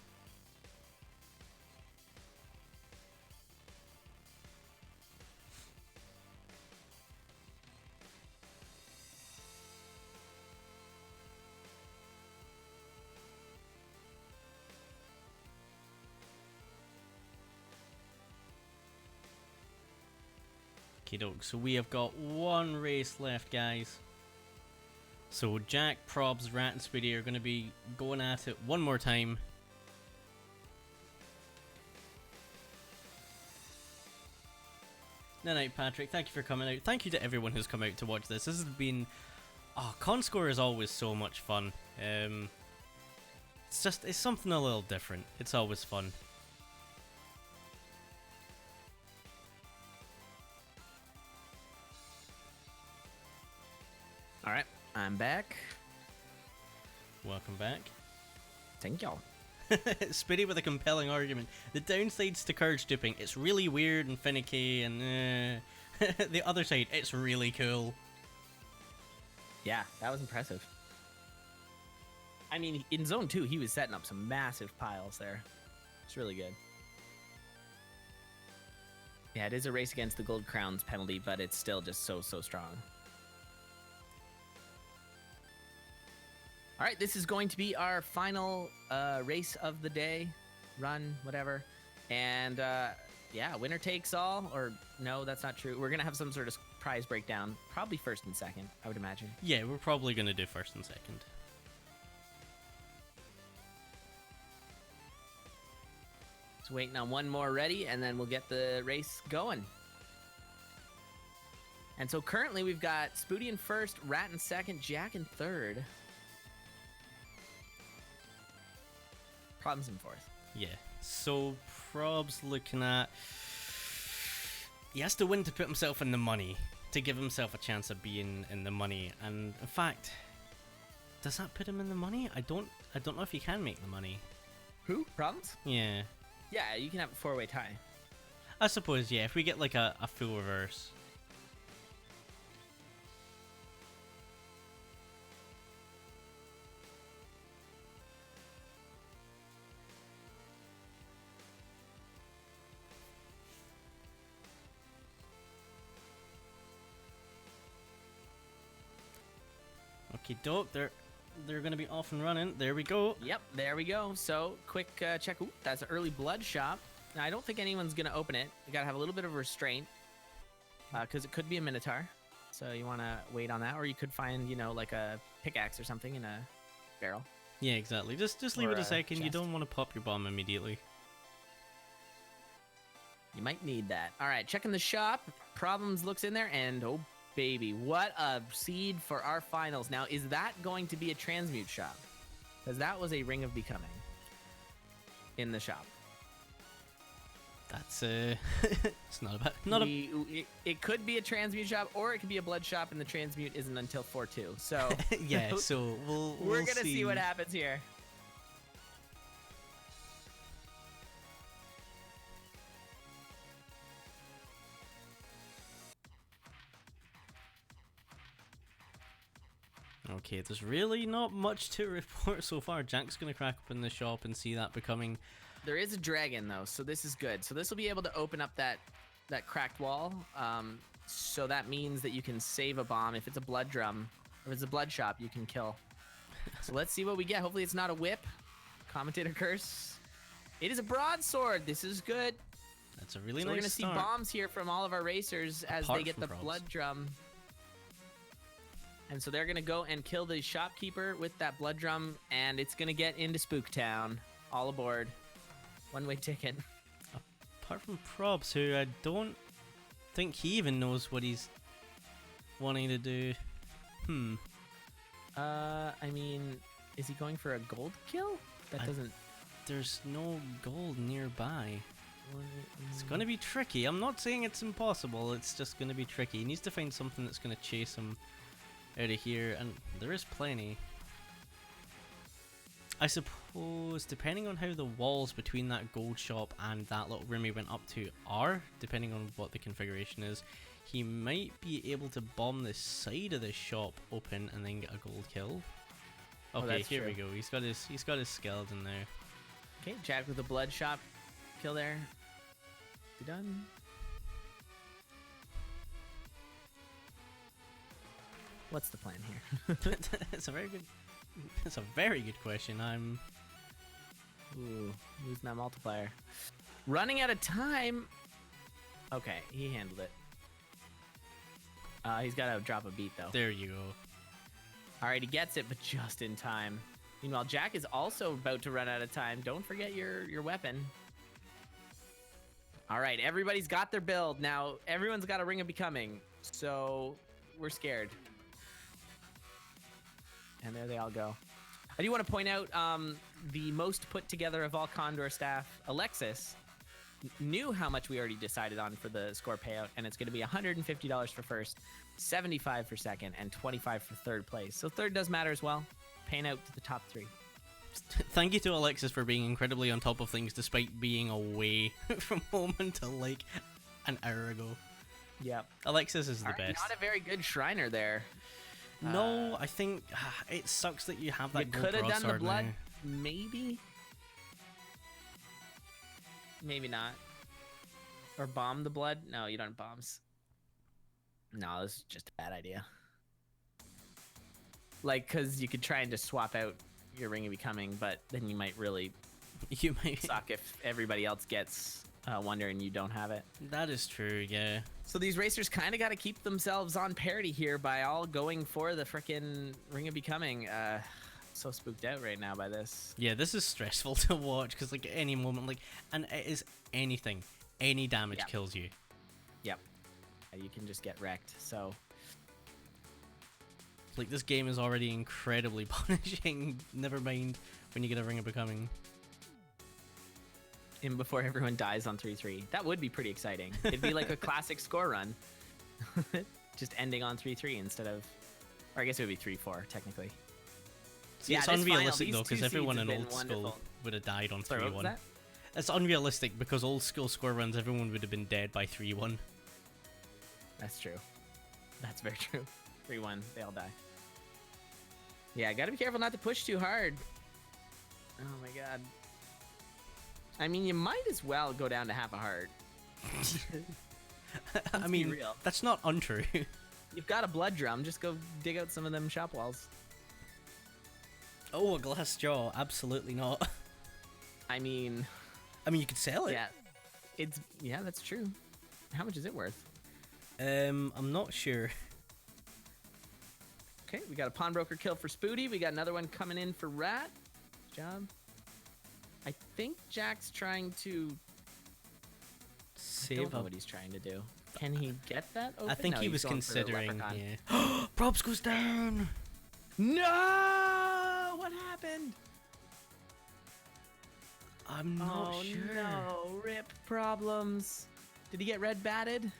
Okey-doke, so we have got one race left, guys. So Jack, Probs, Rat, and Speedy are going to be going at it one more time. Night, Patrick. Thank you for coming out. Thank you to everyone who's come out to watch this. This has been... Oh, CoNDScore is always so much fun. It's something a little different. It's always fun. All right, I'm back. Welcome back. Thank y'all. Speedy with a compelling argument. The downsides to courage duping, it's really weird and finicky, and the other side, it's really cool. Yeah, that was impressive. I mean, in Zone 2, he was setting up some massive piles there. It's really good. Yeah, it is a race against the Gold Crowns penalty, but it's still just so strong. All right, this is going to be our final race of the day, run, whatever. And yeah, winner takes all, or no, that's not true. We're going to have some sort of prize breakdown, probably first and second, I would imagine. Yeah, we're probably going to do first and second. Just waiting on one more ready, and then we'll get the race going. And so currently we've got Spooty in first, Rat in second, Jack in third. Problems in fourth. Yeah, so Prob's looking at... He has to win to put himself in the money, to give himself a chance of being in the money. And in fact, does that put him in the money? I don't know if he can make the money. Who? Problems? Yeah. Yeah, you can have a four-way tie. I suppose, yeah, if we get like a full reverse. Okay, dope. They're gonna be off and running. There we go. Yep, there we go. So, quick check. Ooh, that's an early blood shop. Now, I don't think anyone's going to open it. You got to have a little bit of restraint because it could be a Minotaur. So, you want to wait on that. Or you could find, you know, like a pickaxe or something in a barrel. Yeah, exactly. Just leave Or it a a second. You chest. don't want to pop your bomb immediately. You might need that. All right, checking the shop. Problems looks in there. And, oh, baby, what a seed for our finals. Now, is that going to be a transmute shop? Because that was a Ring of Becoming in the shop. That's it's not a bad. Not a. It could be a transmute shop, or it could be a blood shop, and the transmute isn't until 4-2. So Yeah. So we're gonna see what happens here. Okay, there's really not much to report so far. Jack's gonna crack open the shop and see that becoming. There is a dragon though, so this is good. So this will be able to open up that cracked wall. So that means that you can save a bomb. If it's a blood drum, or if it's a blood shop, you can kill. So let's see what we get. Hopefully it's not a whip. Commentator curse. It is a broadsword. This is good. That's a really So nice we're gonna see bombs here from all of our racers as Apart they get from the probs. blood drum. And so they're gonna go and kill the shopkeeper with that blood drum, and it's gonna get into Spooktown. All aboard. One-way ticket. Apart from Probs, who I don't think he even knows what he's wanting to do. I mean, is he going for a gold kill? That doesn't. There's no gold nearby. It's gonna be tricky. I'm not saying it's impossible. It's just gonna be tricky. He needs to find something that's gonna chase him out of here, and there is plenty. I suppose, depending on how the walls between that gold shop and that little room he went up to are, depending on what the configuration is, he might be able to bomb the side of the shop open and then get a gold kill. Okay, that's here we true. go. He's got his skeleton there. Okay, Jack with the blood shop kill there. You done? What's the plan here? It's a very good question. Ooh, losing that multiplier. Running out of time. Okay, he handled it. He's got to drop a beat though. There you go. All right, he gets it, but just in time. Meanwhile, Jack is also about to run out of time. Don't forget your weapon. All right, everybody's got their build. Now, everyone's got a Ring of Becoming, so we're scared. And there they all go. I do want to point out the most put together of all Condor staff, Alexis, knew how much we already decided on for the score payout, and it's going to be $150 for first, $75 for second, and $25 for third place. So third does matter as well, paying out to the top three. Thank you to Alexis for being incredibly on top of things despite being away from home until like an hour ago. Yep. Alexis is the All right, best. not a very good Shriner there. No, I think it sucks that you have that You gold could have done the broadsword blood, now. maybe. Maybe not. Or bomb the blood? No, you don't have bombs. No, this is just a bad idea. Like, because you could try and just swap out your Ring of Becoming, but then you might really You might. suck if everybody else gets Wonder and you don't have it. That is true, yeah. So these racers kind of got to keep themselves on parity here by all going for the frickin' Ring of Becoming. So spooked out right now by this. Yeah, this is stressful to watch because like at any moment, like, and it is anything, any damage Yeah. kills you. Yep. You can just get wrecked. So Like this game is already incredibly punishing. Never mind when you get a Ring of Becoming. in before everyone dies on 3-3. That would be pretty exciting. It'd be like a classic score run. Just ending on 3-3 instead of, or I guess it would be 3-4 technically. See, Yeah, it's this final, unrealistic these though two because everyone seeds in have old been school wonderful. would have died on Sorry, what was 3-1. that? It's unrealistic because old school score runs, everyone would have been dead by 3-1. That's true. That's very true. 3-1, they all die. Yeah, gotta be careful not to push too hard. Oh my god. I mean, you might as well go down to half a heart. I be mean, real. that's not untrue. You've got a blood drum, just go dig out some of them shop walls. Oh, a glass jaw? Absolutely not. I mean, You could sell it. yeah, that's true. How much is it worth? I'm not sure. Okay, we got a pawnbroker kill for Spooty. We got another one coming in for Rat. Good job. I think Jack's trying to. I Save don't know up. what he's trying to do. Can he get that open? I think No, he he's was going for the considering. leprechaun. Yeah. Props goes down. No! What happened? I'm not sure. No, rip Problems. Did he get red batted?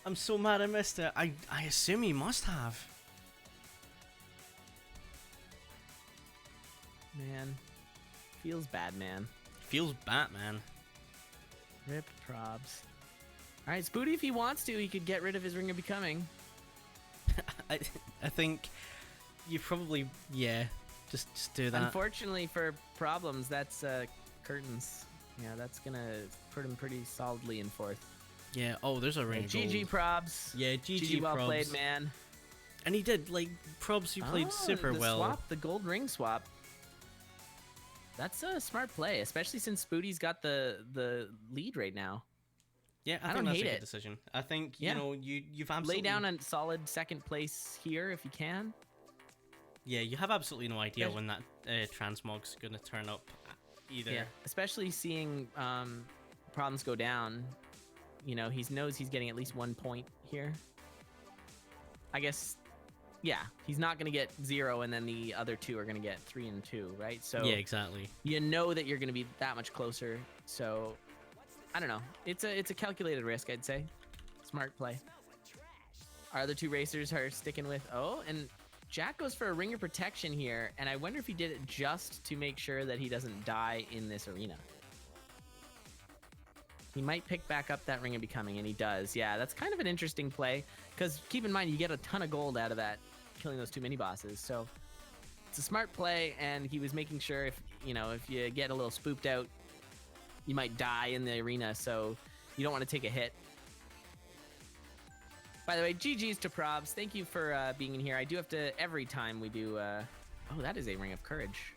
I'm so mad I missed it. I assume he must have. Man. Feels bad, man. Feels Batman. Rip Probs. Alright, Spooty, if he wants to, he could get rid of his Ring of Becoming. I think you probably, yeah, just do that. Unfortunately for Problems, that's Curtains. Yeah, that's gonna put him pretty solidly in fourth. Yeah, oh, there's a ring of gold. GG Probs. Yeah, GG well Probs. played, man. And he did, like, Probs, you played super the well. Swap, the gold ring swap. That's a smart play, especially since Spooty's got the lead right now. Yeah, I don't think that's hate a good it. decision. I think, Yeah. you know, you've absolutely... Lay down a solid second place here if you can. Yeah, you have absolutely no idea when that transmog's going to turn up either. Yeah, especially seeing Problems go down. You know, he knows he's getting at least 1 point here. I guess, yeah, he's not going to get 0, and then the other two are going to get 3 and 2, right? So yeah, exactly. You know that you're going to be that much closer. So I don't know. It's a calculated risk, I'd say. Smart play. Our other two racers are sticking with and Jack goes for a ring of protection here, and I wonder if he did it just to make sure that he doesn't die in this arena. He might pick back up that Ring of Becoming, and he does. Yeah, that's kind of an interesting play, because keep in mind, you get a ton of gold out of that, killing those two mini-bosses. So it's a smart play, and he was making sure if you get a little spooked out, you might die in the arena, so you don't want to take a hit. By the way, GG's to Probs. Thank you for being in here. I do have to, every time we do... oh, that is a Ring of Courage.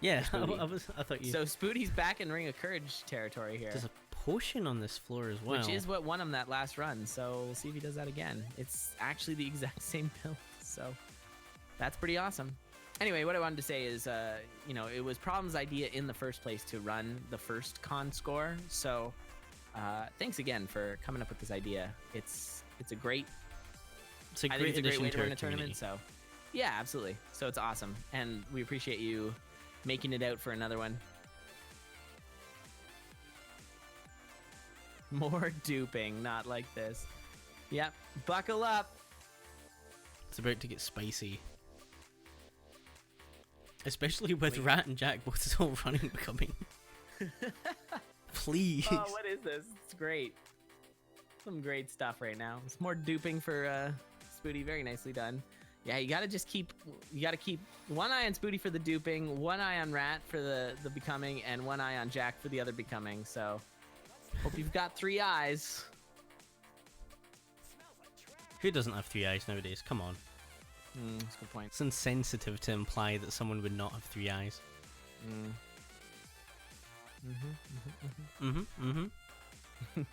Yeah, I thought you... So Spooty's back in Ring of Courage territory here. There's a potion on this floor as well. Which is what won him that last run, so we'll see if he does that again. It's actually the exact same build, so that's pretty awesome. Anyway, what I wanted to say is, it was Problem's idea in the first place to run the first CoNDScore, so thanks again for coming up with this idea. It's a great way to run a tournament, so yeah, absolutely. So it's awesome, and we appreciate you making it out for another one. More duping, not like this. Yep, buckle up. It's about to get spicy. Especially with Rat and Jack both still running Becoming. Please. Oh, what is this? It's great. Some great stuff right now. It's more duping for Spooty. Very nicely done. Yeah, you gotta keep one eye on Spooty for the duping, one eye on Rat for the Becoming, and one eye on Jack for the other Becoming. So hope you've got 3 eyes. Who doesn't have 3 eyes nowadays? Come on. That's a good point. It's insensitive to imply that someone would not have 3 eyes.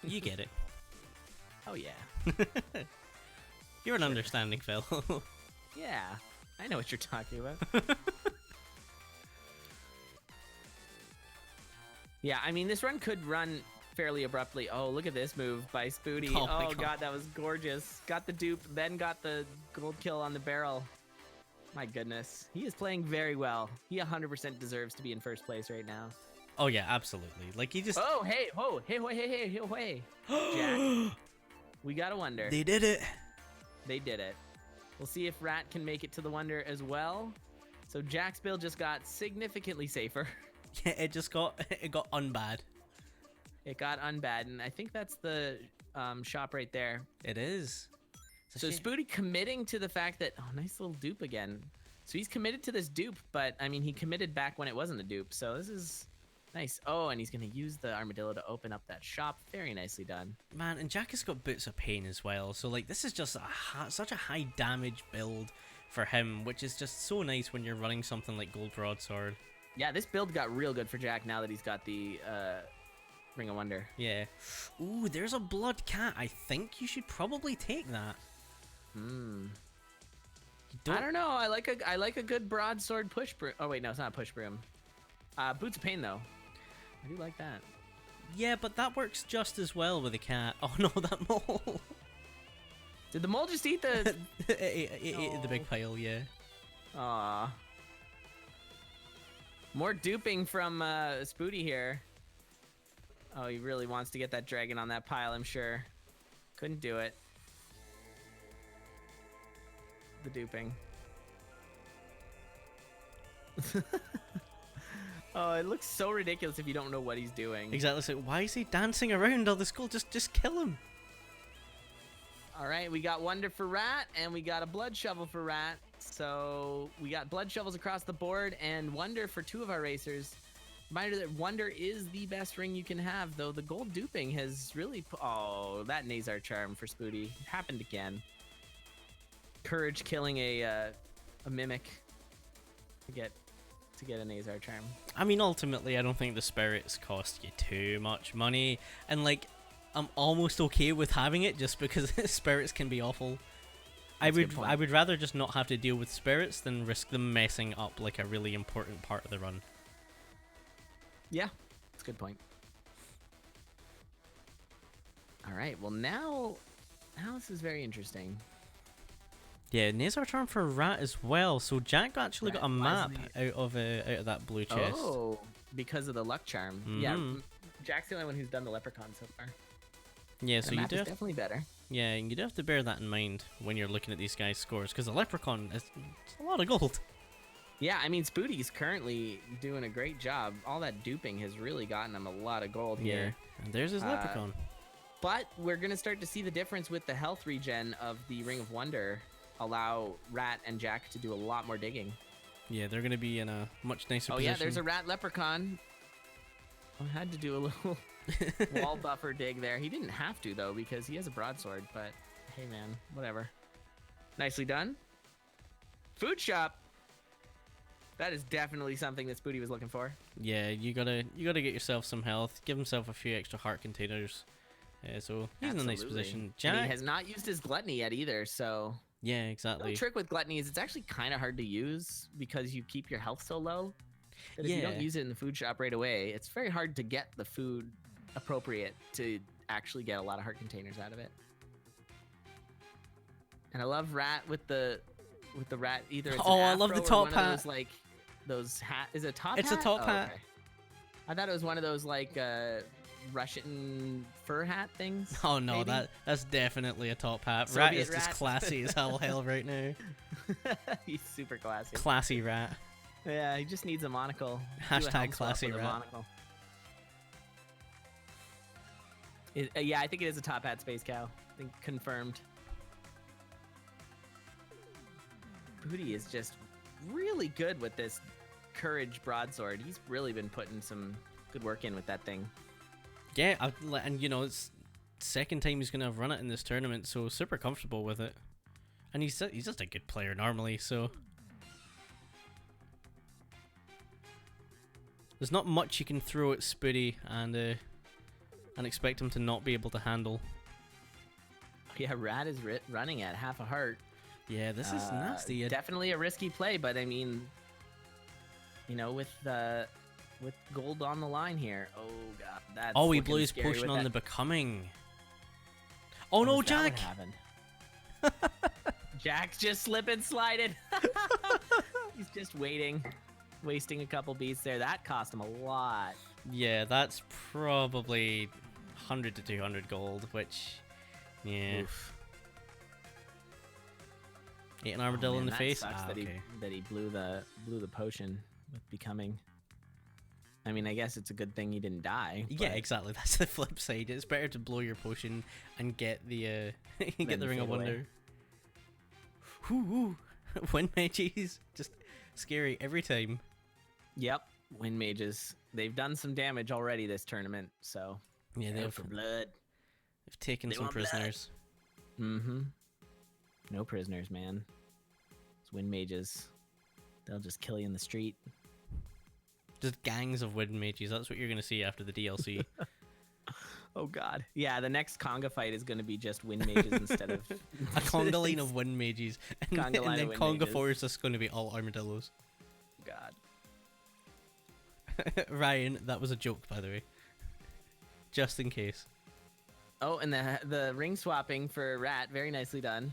You get it. Oh yeah. You're an understanding fellow. Yeah, I know what you're talking about. Yeah, I mean, this run could run fairly abruptly. Oh, look at this move by Spooty. Oh god, that was gorgeous. Got the dupe, then got the gold kill on the barrel. My goodness. He is playing very well. He 100% deserves to be in first place right now. Oh yeah, absolutely. Like he just... Oh, hey, oh, hey. Jack, we gotta wonder. They did it. They did it. We'll see if Rat can make it to the Wonder as well. So Jack's build just got significantly safer. Yeah, it got unbad. It got unbad, and I think that's the shop right there. It is. So Spooty committing to the fact that, oh, nice little dupe again. So he's committed to this dupe, but I mean, he committed back when it wasn't a dupe. So this is nice. Oh, and he's going to use the armadillo to open up that shop. Very nicely done. Man, and Jack has got Boots of Pain as well. So like, this is just such a high damage build for him, which is just so nice when you're running something like Gold Broadsword. Yeah, this build got real good for Jack now that he's got the Ring of Wonder. Yeah. Ooh, there's a blood cat. I think you should probably take that. I don't know. I like a good broadsword push broom. Oh wait, no, it's not a push broom. Boots of Pain though. I do like that. Yeah, but that works just as well with a cat. Oh no, that mole. Did the mole just eat the? It ate the big pile. Yeah. Aw. More duping from Spooty here. Oh, he really wants to get that dragon on that pile, I'm sure. Couldn't do it. The duping. Oh, it looks so ridiculous if you don't know what he's doing. Exactly. So why is he dancing around all this gold? Just kill him. All right, we got Wonder for Rat, and we got a Blood Shovel for Rat. So we got Blood Shovels across the board, and Wonder for 2 of our racers. Reminder that Wonder is the best ring you can have, though the gold duping has really... Oh, that Nazar charm for Spooty happened again. Courage killing a Mimic to get a Nazar charm. I mean, ultimately, I don't think the spirits cost you too much money, and like, I'm almost okay with having it just because spirits can be awful. I would rather just not have to deal with spirits than risk them messing up like a really important part of the run. Yeah, that's a good point. All right, well now this is very interesting. Yeah, Nazar charm for Rat as well. So Jack actually got a map out of that blue chest. Oh, because of the luck charm. Mm-hmm. Yeah, Jack's the only one who's done the leprechaun so far. Yeah, so you do definitely better. Yeah, and you do have to bear that in mind when you're looking at these guys' scores, because the leprechaun is a lot of gold. Yeah, I mean, Spooty's currently doing a great job. All that duping has really gotten him a lot of gold here. And there's his leprechaun. But we're going to start to see the difference with the health regen of the Ring of Wonder allow Rat and Jack to do a lot more digging. Yeah, they're going to be in a much nicer position. Oh, yeah, there's a Rat leprechaun. I had to do a little wall buffer dig there. He didn't have to, though, because he has a broadsword. But, hey, man, whatever. Nicely done. Food shop. That is definitely something that Spooty was looking for. Yeah, you gotta get yourself some health. Give himself a few extra heart containers. So he's in a nice position. Jack, and he has not used his gluttony yet either. So yeah, exactly. The trick with gluttony is it's actually kind of hard to use because you keep your health so low that if you don't use it in the food shop right away, it's very hard to get the food appropriate to actually get a lot of heart containers out of it. And I love Rat with the rat. Either it's I love the top hat. Those hat is it a top it's hat? It's a top hat. Okay. I thought it was one of those like Russian fur hat things. Oh no, maybe? that's definitely a top hat. Soviet Rat is just classy as hell right now. He's super classy. Classy Rat. Yeah, he just needs a monocle. Hashtag classy Rat. Yeah, I think it is a top hat, Space Cow. I think confirmed. Booty is just really good with this Courage broadsword. He's really been putting some good work in with that thing. Yeah, and you know, it's second time he's gonna run it in this tournament, so super comfortable with it. And he's just a good player normally, so there's not much you can throw at Spooty and expect him to not be able to handle. Yeah, Rat is running at half a heart. Yeah, this is nasty. Definitely a risky play, but I mean, you know, with gold on the line here. Oh god, that's he blew his potion on the becoming. Oh no, Jack! Jack's just slip and slided. He's just wasting a couple beats there. That cost him a lot. Yeah, that's probably 100 to 200 gold, which, yeah. Oof. Ate an armadillo in the face. That he blew the potion with becoming. I mean, I guess it's a good thing he didn't die. Yeah, exactly. That's the flip side. It's better to blow your potion and get the get the Ring of Wonder. Whoo! Wind mages, just scary every time. Yep, wind mages. They've done some damage already this tournament, so yeah, they've for blood. They've taken some prisoners. Mm-hmm. No prisoners, man. It's wind mages. They'll just kill you in the street. Just gangs of wind mages. That's what you're going to see after the DLC. Oh, God. Yeah, the next conga fight is going to be just wind mages instead of... a conga line of wind mages. And then conga 4 is just going to be all armadillos. God. Ryan, that was a joke, by the way. Just in case. Oh, and the ring swapping for Rat. Very nicely done.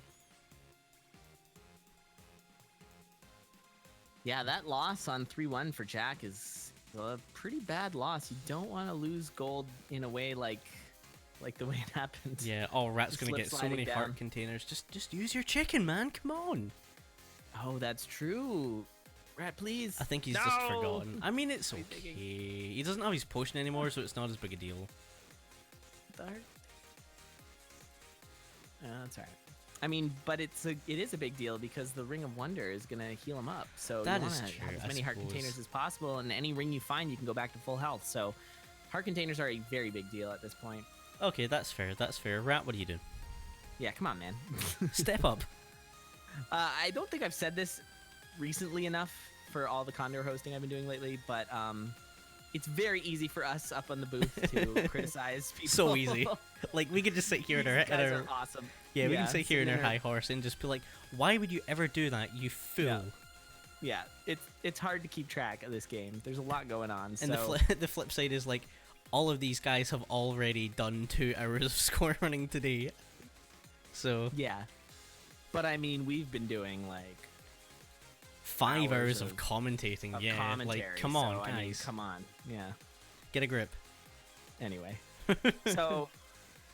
Yeah, that loss on 3-1 for Jack is a pretty bad loss. You don't want to lose gold in a way like the way it happened. Yeah, oh, Rat's Just gonna slip get so sliding many down. heart containers. Just use your chicken, man. Come on. Oh, that's true. Rat, please. I think he's No! just forgotten. I mean, it's What okay. are you thinking? He doesn't have his potion anymore, so it's not as big a deal. The heart. That's alright. I mean, but it is a big deal because the Ring of Wonder is gonna heal him up. So That you is want to true, have as I many heart suppose. containers as possible, and any ring you find, you can go back to full health. So heart containers are a very big deal at this point. Okay, that's fair. That's fair. Rat, what are you doing? Yeah, come on, man. Step up. I don't think I've said this recently enough for all the Condor hosting I've been doing lately, but it's very easy for us up on the booth to criticize people. So easy. Like, we could just sit here These in our... guys are awesome. Yeah, we can sit here in our sitting high horse and just be like, why would you ever do that, you fool? Yeah, it's hard to keep track of this game. There's a lot going on. And the flip side is, like, all of these guys have already done 2 hours of score running today. So... yeah. But, I mean, we've been doing, like... 5 hours hours of commentating, yeah. commentary, Like, come on, so, guys. I mean, come on. Yeah. Get a grip. Anyway. So...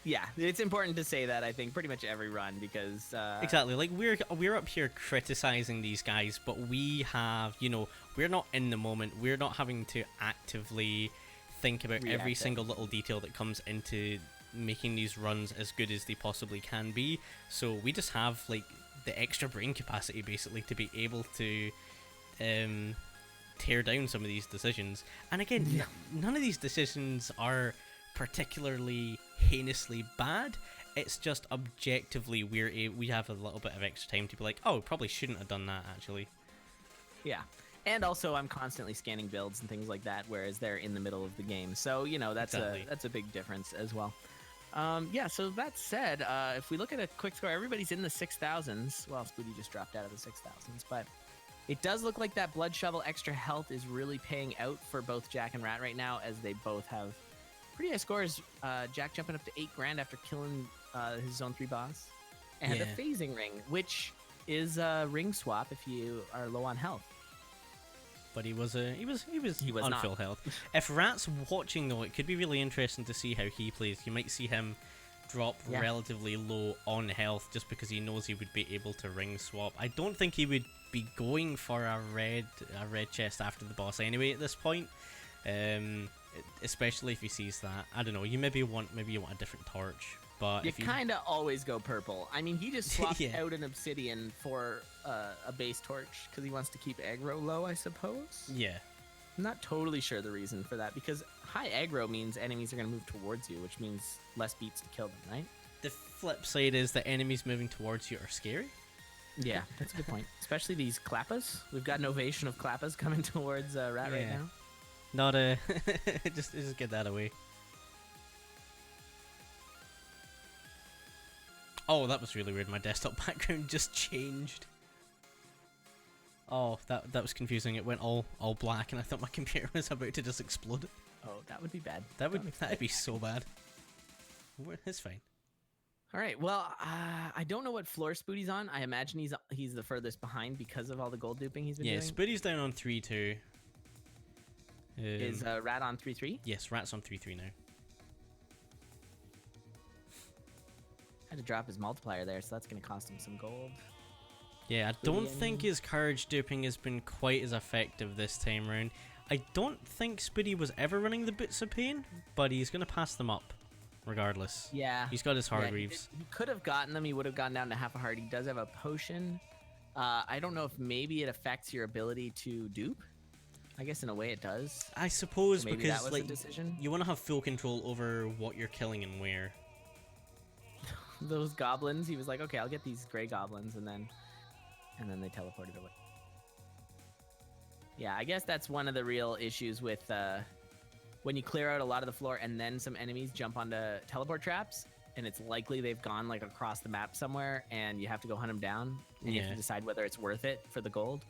Yeah, it's important to say that, I think, pretty much every run because... Exactly. Like, we're up here criticizing these guys, but we have, you know, we're not in the moment. We're not having to actively think about every React it. single little detail that comes into making these runs as good as they possibly can be. So we just have, like, the extra brain capacity, basically, to be able to tear down some of these decisions. And again, none of these decisions are particularly heinously bad. It's just objectively we have a little bit of extra time to be like, oh, probably shouldn't have done that, actually. Yeah. And also, I'm constantly scanning builds and things like that, whereas they're in the middle of the game. So, you know, that's Exactly. that's a big difference as well. Yeah, so that said, if we look at a quick score, everybody's in the 6,000s. Well, Spooty just dropped out of the 6,000s, but it does look like that Blood Shovel extra health is really paying out for both Jack and Rat right now, as they both have pretty high scores. Jack jumping up to 8 grand after killing his Zone 3 boss. And Yeah. a phasing ring, which is a ring swap if you are low on health. But he was on not. full health. If Rat's watching, though, it could be really interesting to see how he plays. You might see him drop Yeah. relatively low on health just because he knows he would be able to ring swap. I don't think he would be going for a red chest after the boss anyway at this point. Especially if he sees that. I don't know. You maybe want a different torch. But You if you kind of always go purple. I mean, he just swapped Yeah. out an obsidian for a base torch because he wants to keep aggro low, I suppose. yeah. I'm not totally sure the reason for that, because high aggro means enemies are going to move towards you, which means less beats to kill them, right? The flip side is that enemies moving towards you are scary. Yeah, that's a good point. Especially these Klappas. We've got an ovation of Klappas coming towards Rat right Yeah. now. Not just get that away. Oh, that was really weird. My desktop background just changed. Oh, that was confusing. It went all black, and I thought my computer was about to just explode. Oh, that would be bad. That'd be so bad. It's fine. All right. Well, I don't know what floor Spooty's on. I imagine he's the furthest behind because of all the gold duping he's been Yeah, doing. Spooty's down on 3-2. Is Rat on 3-3? Yes, Rat's on 3-3 now. Had to drop his multiplier there, so that's going to cost him some gold. Yeah, I don't think his courage duping has been quite as effective this time round. I don't think Spooty was ever running the Boots of Pain, but he's going to pass them up regardless. Yeah. He's got his Yeah, Hargreaves. he could have gotten them. He would have gone down to half a heart. He does have a potion. I don't know if maybe it affects your ability to dupe. I guess in a way it does. I suppose Maybe because that was like a decision. you want to have full control over what you're killing and where. Those goblins, he was like, okay, I'll get these gray goblins, and then they teleported away. Yeah, I guess that's one of the real issues with when you clear out a lot of the floor and then some enemies jump onto teleport traps, and it's likely they've gone like across the map somewhere, and you have to go hunt them down, and you have Yeah. to decide whether it's worth it for the gold.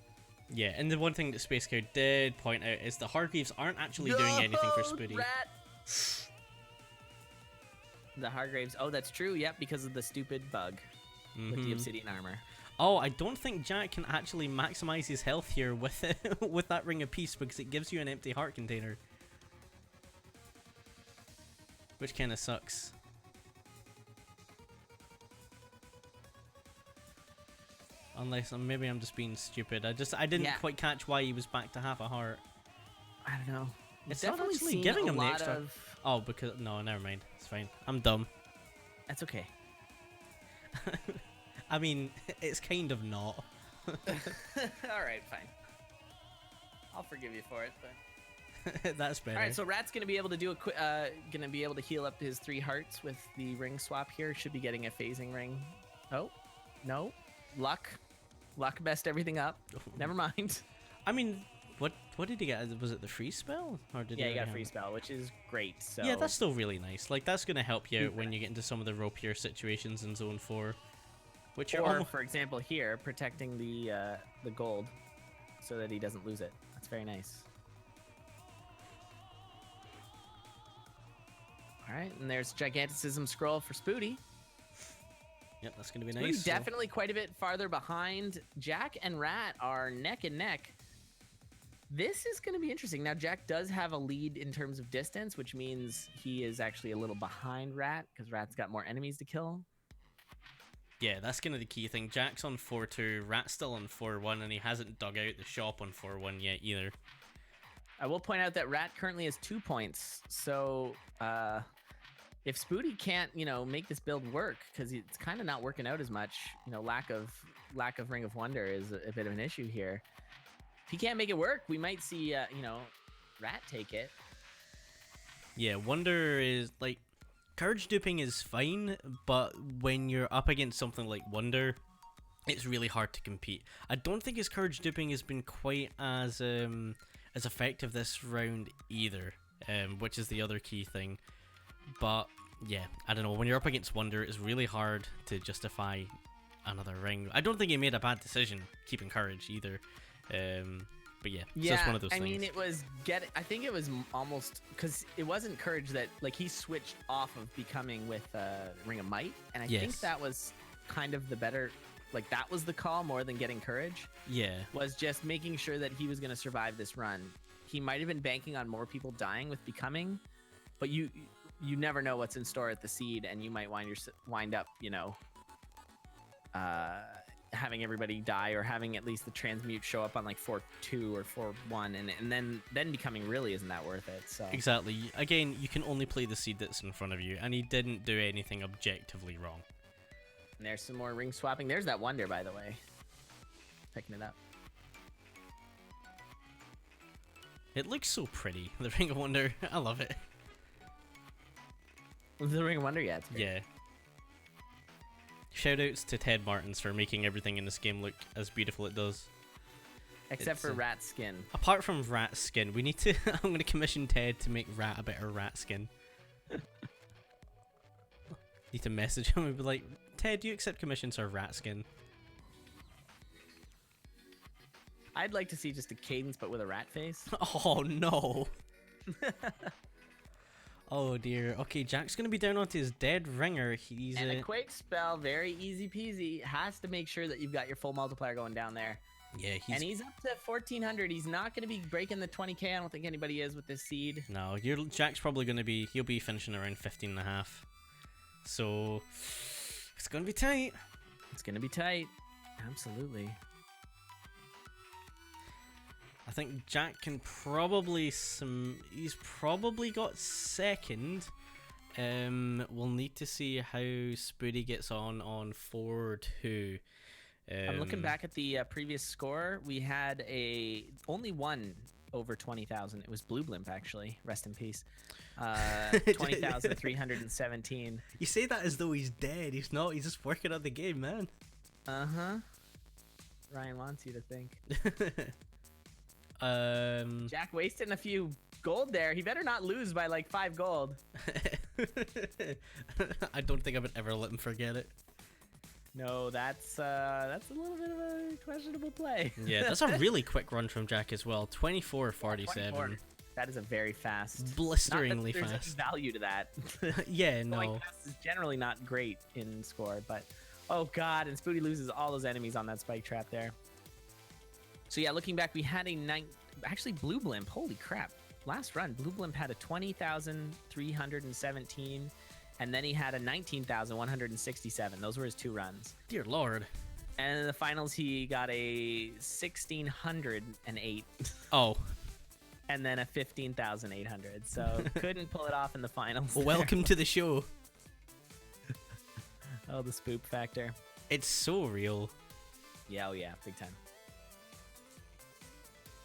Yeah, and the one thing that Space Cow did point out is the Hargreaves aren't actually doing anything for Spooty. Rat! The Hargraves. Oh, that's true. Yep, because of the stupid bug with the Mhm. obsidian armor. Oh, I don't think Jack can actually maximize his health here with it, with that Ring of Peace, because it gives you an empty heart container. Which kind of sucks. Unless maybe I'm just being stupid. I didn't quite catch why he was back to half a heart. I don't know. It's not actually giving him the extra. Oh, because no, never mind. It's fine. I'm dumb. That's okay. I mean, it's kind of not. All right, fine. I'll forgive you for it, but that's better. All right, so Rat's gonna be able to do gonna be able to heal up his 3 hearts with the ring swap here. Should be getting a phasing ring. Oh, no, luck messed everything up. Never mind. I mean, what did he get? Was it the free spell, or did he got a free spell, which is great. So yeah, that's still really nice. Like that's gonna help you out when you get into some of the ropier situations in Zone 4. Which are for example, here protecting the gold, so that he doesn't lose it. That's very nice. All right, and there's Giganticism Scroll for Spooty. Yep, that's going to be Spooty nice. Definitely quite a bit farther behind. Jack and Rat are neck and neck. This is going to be interesting. Now, Jack does have a lead in terms of distance, which means he is actually a little behind Rat, because Rat's got more enemies to kill. Yeah, that's kind of the key thing. Jack's on 4-2, Rat's still on 4-1, and he hasn't dug out the shop on 4-1 yet either. I will point out that Rat currently has 2 points, so if Spooty can't, make this build work, because it's kind of not working out as much, lack of Ring of Wonder is a bit of an issue here. If he can't make it work, we might see, Rat take it. Yeah, Wonder is, like, Courage duping is fine, but when you're up against something like Wonder, it's really hard to compete. I don't think his Courage duping has been quite as effective this round either, which is the other key thing. But yeah, I don't know, when you're up against Wonder, it's really hard to justify another ring. I don't think he made a bad decision keeping Courage either. But yeah, it's just one of those things. I mean, I think it was almost, because it wasn't Courage that, like, he switched off of becoming with Ring of Might, and I think that was kind of the better, like, that was the call more than getting Courage. Yeah. Was just making sure that he was going to survive this run. He might have been banking on more people dying with becoming, but you never know what's in store at the seed, and you might wind up, having everybody die, or having at least the transmute show up on like 4-2 or 4-1, and then becoming really isn't that worth it. So exactly. Again, you can only play the seed that's in front of you, and he didn't do anything objectively wrong. And there's some more ring swapping. There's that Wonder, by the way. Picking it up. It looks so pretty, the Ring of Wonder. I love it. The Ring of Wonder, yeah. Yeah. Shoutouts to Ted Martins for making everything in this game look as beautiful it does. Except for Rat skin. Apart from Rat skin, we need to... I'm going to commission Ted to make Rat a better Rat skin. Need to message him and be like, Ted, do you accept commissions for Rat skin? I'd like to see just a Cadence, but with a rat face. Oh, no. Oh dear. Okay, Jack's gonna be down onto his dead ringer. He's and a Quake spell, very easy peasy. Has to make sure that you've got your full multiplier going down there. Yeah, he's up to 1400. He's not gonna be breaking the 20k. I don't think anybody is with this seed. No, Jack's probably gonna be. He'll be finishing around 15.5. So it's gonna be tight. It's gonna be tight. Absolutely. I think Jack can probably he's probably got second. We'll need to see how Spooty gets on 4-2. I'm looking back at the previous score. We had only one over 20,000. It was Blue Blimp, actually. Rest in peace. 20,317. You say that as though he's dead. He's not. He's just working on the game, man. Uh-huh. Ryan wants you to think. Jack wasting a few gold there. He better not lose by like 5 gold. I don't think I would ever let him forget it. No, that's a little bit of a questionable play. Yeah, that's a really quick run from Jack as well. 24:47. That is a very fast, blisteringly there's fast. Any value to that. Yeah, no. Going fast is generally not great in score, but Oh god, and Spooty loses all those enemies on that spike trap there. So yeah, looking back, we had actually Blue Blimp. Holy crap! Last run, Blue Blimp had a 20,317, and then he had a 19,167. Those were his 2 runs. Dear Lord. And in the finals, he got a 1,608. Oh. And then a 15,800. So couldn't pull it off in the finals. Well, welcome to the show. Oh, the spook factor. It's so real. Yeah, oh yeah, big time.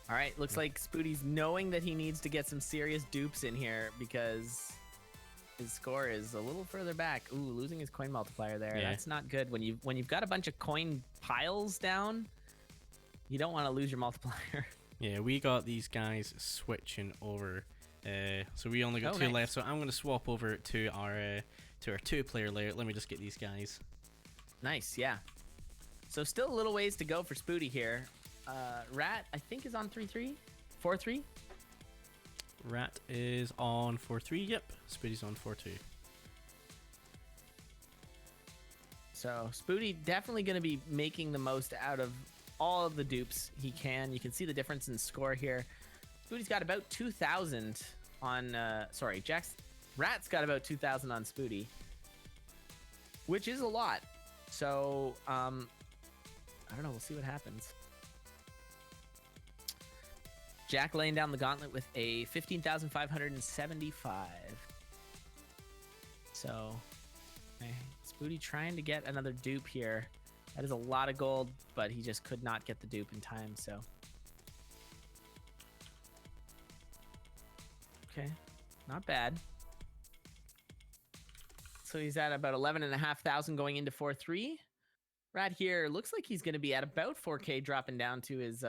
All right, looks like Spooty's knowing that he needs to get some serious dupes in here because his score is a little further back. Ooh, losing his coin multiplier there. Yeah. That's not good. When you've got a bunch of coin piles down, you don't want to lose your multiplier. Yeah, we got these guys switching over. So we only got 2 nice. left. So I'm going to swap over to our 2-player layer. Let me just get these guys. Nice, yeah. So still a little ways to go for Spooty here. Rat, I think, is on 3-3? 4-3? Rat is on 4-3. Yep. Spooty's on 4-2. So Spooty definitely going to be making the most out of all of the dupes he can. You can see the difference in score here. Spooty's got about 2,000 on... Rat's got about 2,000 on Spooty, which is a lot. So, I don't know. We'll see what happens. Jack laying down the gauntlet with a 15,575. So, okay, Spooty trying to get another dupe here. That is a lot of gold, but he just could not get the dupe in time, so. Okay, not bad. So he's at about 11,500 going into 4-3. Rat here looks like he's going to be at about 4K dropping down to his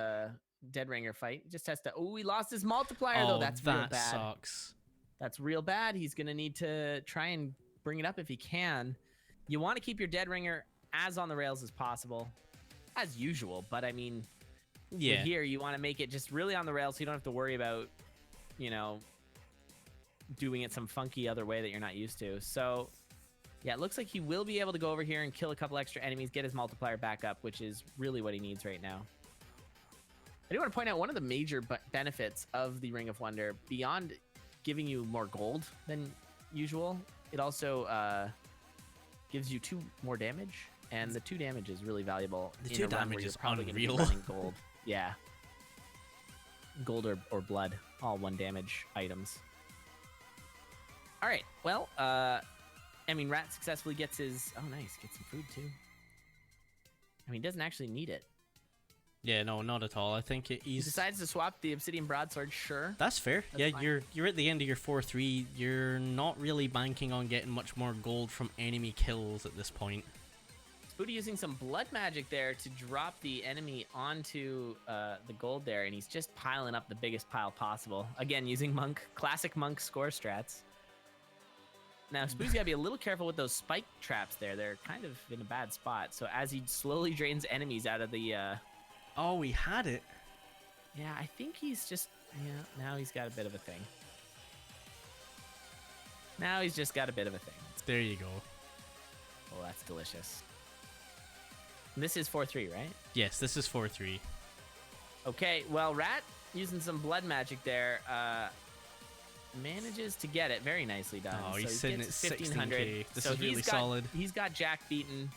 Dead Ringer fight. He just has to... Oh, he lost his multiplier, though. That's real bad. That sucks. That's real bad. He's going to need to try and bring it up if he can. You want to keep your Dead Ringer as on the rails as possible, as usual. But, I mean, yeah, here you want to make it just really on the rails so you don't have to worry about, you know, doing it some funky other way that you're not used to. So... yeah, it looks like he will be able to go over here and kill a couple extra enemies, get his multiplier back up, which is really what he needs right now. I do want to point out one of the major benefits of the Ring of Wonder, beyond giving you more gold than usual, it also gives you 2 more damage, and the 2 damage is really valuable. The 2 damage is unreal. Gold. Yeah. Gold or blood, all 1 damage items. All right, well, I mean, Rat successfully gets his... Oh, nice. Gets some food, too. I mean, he doesn't actually need it. Yeah, no, not at all. I think He decides to swap the Obsidian Broadsword, sure. That's fair. That's fine. You're at the end of your 4-3. You're not really banking on getting much more gold from enemy kills at this point. Spooty using some blood magic there to drop the enemy onto the gold there, and he's just piling up the biggest pile possible. Again, using classic Monk score strats. Now, Spooty's got to be a little careful with those spike traps there. They're kind of in a bad spot. So as he slowly drains enemies out of the... Oh, he had it. Yeah, I think he's just... Yeah, now he's got a bit of a thing. Now he's just got a bit of a thing. There you go. Oh, that's delicious. And this is 4-3, right? Yes, this is 4-3. Okay, well, Rat using some blood magic there... manages to get it very nicely done. Oh, he's so sitting at 16K. This is really solid. He's got Jack beaten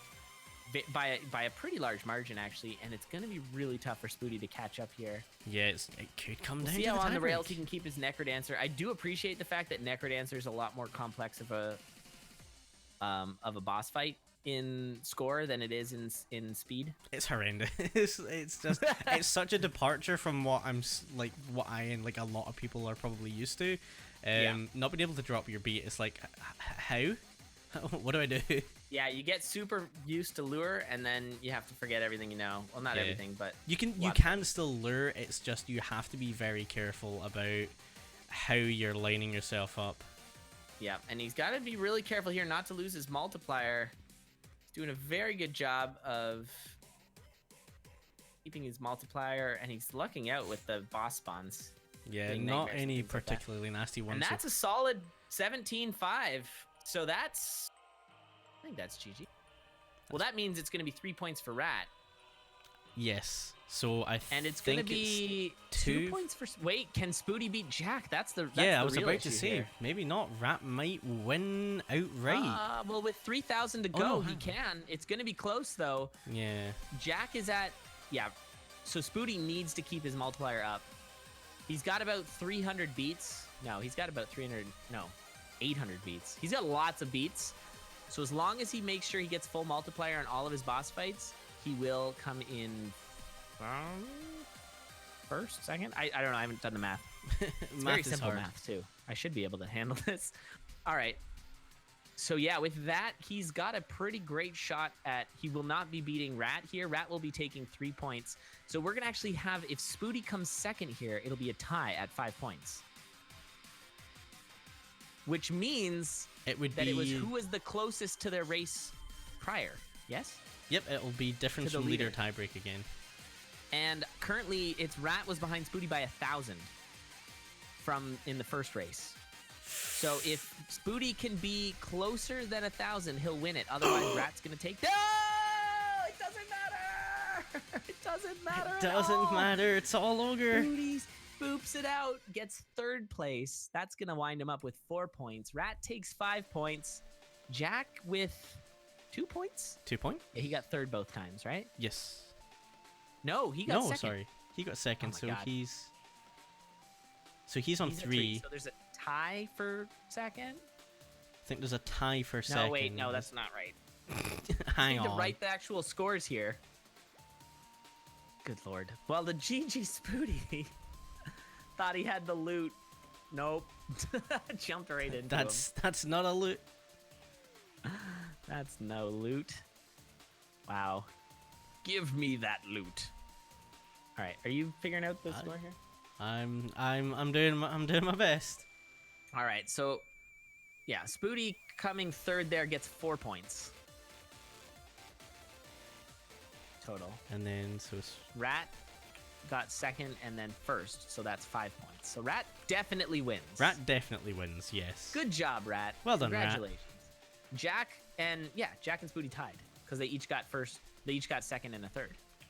by a pretty large margin, actually, and it's going to be really tough for Spooty to catch up here. Yeah, it could come down See to how the on the tiebreak. rails he can keep his Necrodancer. I do appreciate the fact that Necrodancer is a lot more complex of a boss fight in score than it is in speed. It's horrendous. It's just it's such a departure from what what I and like a lot of people are probably used to. Not being able to drop your beat, it's like, how? What do I do? Yeah, you get super used to lure, and then you have to forget everything you know. Well, not everything, but you can still lure. It's just you have to be very careful about how you're lining yourself up. Yeah, and he's got to be really careful here not to lose his multiplier. He's doing a very good job of keeping his multiplier, and he's lucking out with the boss spawns. Yeah, not any particularly nasty ones. And that's a solid 17-5. So that's... I think that's GG. Well, that means it's going to be 3 points for Rat. Yes. So And it's going to be 2 points for... Wait, can Spooty beat Jack? That's the I was real about to issue say, here. maybe not. Rat might win outright. Well, with 3,000 to go, no, he can. It's going to be close, though. Yeah. Jack is at... Yeah, so Spooty needs to keep his multiplier up. He's got about 300 beats. No, he's got about 800 beats. He's got lots of beats. So as long as he makes sure he gets full multiplier on all of his boss fights, he will come in first, second? I don't know. I haven't done the math. It's very simple math, too. I should be able to handle this. All right. So, yeah, with that, he's got a pretty great shot at... He will not be beating Rat here. Rat will be taking 3 points. So we're going to actually have... If Spooty comes second here, it'll be a tie at 5 points. Which means it would that be... it was who was the closest to their race prior. Yes? Yep, it'll be difference from leader tiebreak again. And currently, it's Rat was behind Spooty by 1,000 from in the first race. So if Spooty can be closer than 1,000, he'll win it. Otherwise, Rat's gonna take. No, it doesn't matter. It doesn't matter. It doesn't matter. It's all over. Spooty boops it out, gets third place. That's gonna wind him up with 4 points. Rat takes 5 points. Jack with 2 points. 2 points? Yeah, he got third both times, right? Yes. No, he got second. No, sorry. He got second, Oh so God. he's on He's at 3. So there's a tie for second. I think there's a tie for second. No, wait, no, that's not right. Hang I need on. to write the actual scores here. Good lord. Well, the GG Spooty thought he had the loot. Nope. Jumped right into him. That's not a loot. That's no loot. Wow. Give me that loot. All right, are you figuring out the score here? I'm doing my best. All right, so yeah, Spooty coming third there gets 4 points total. And then so Rat got second and then first, so that's 5 points. So Rat definitely wins. Rat definitely wins. Yes. Good job, Rat. Well done, Rat. Congratulations. Jack and Spooty tied because they each got first. They each got second and a third.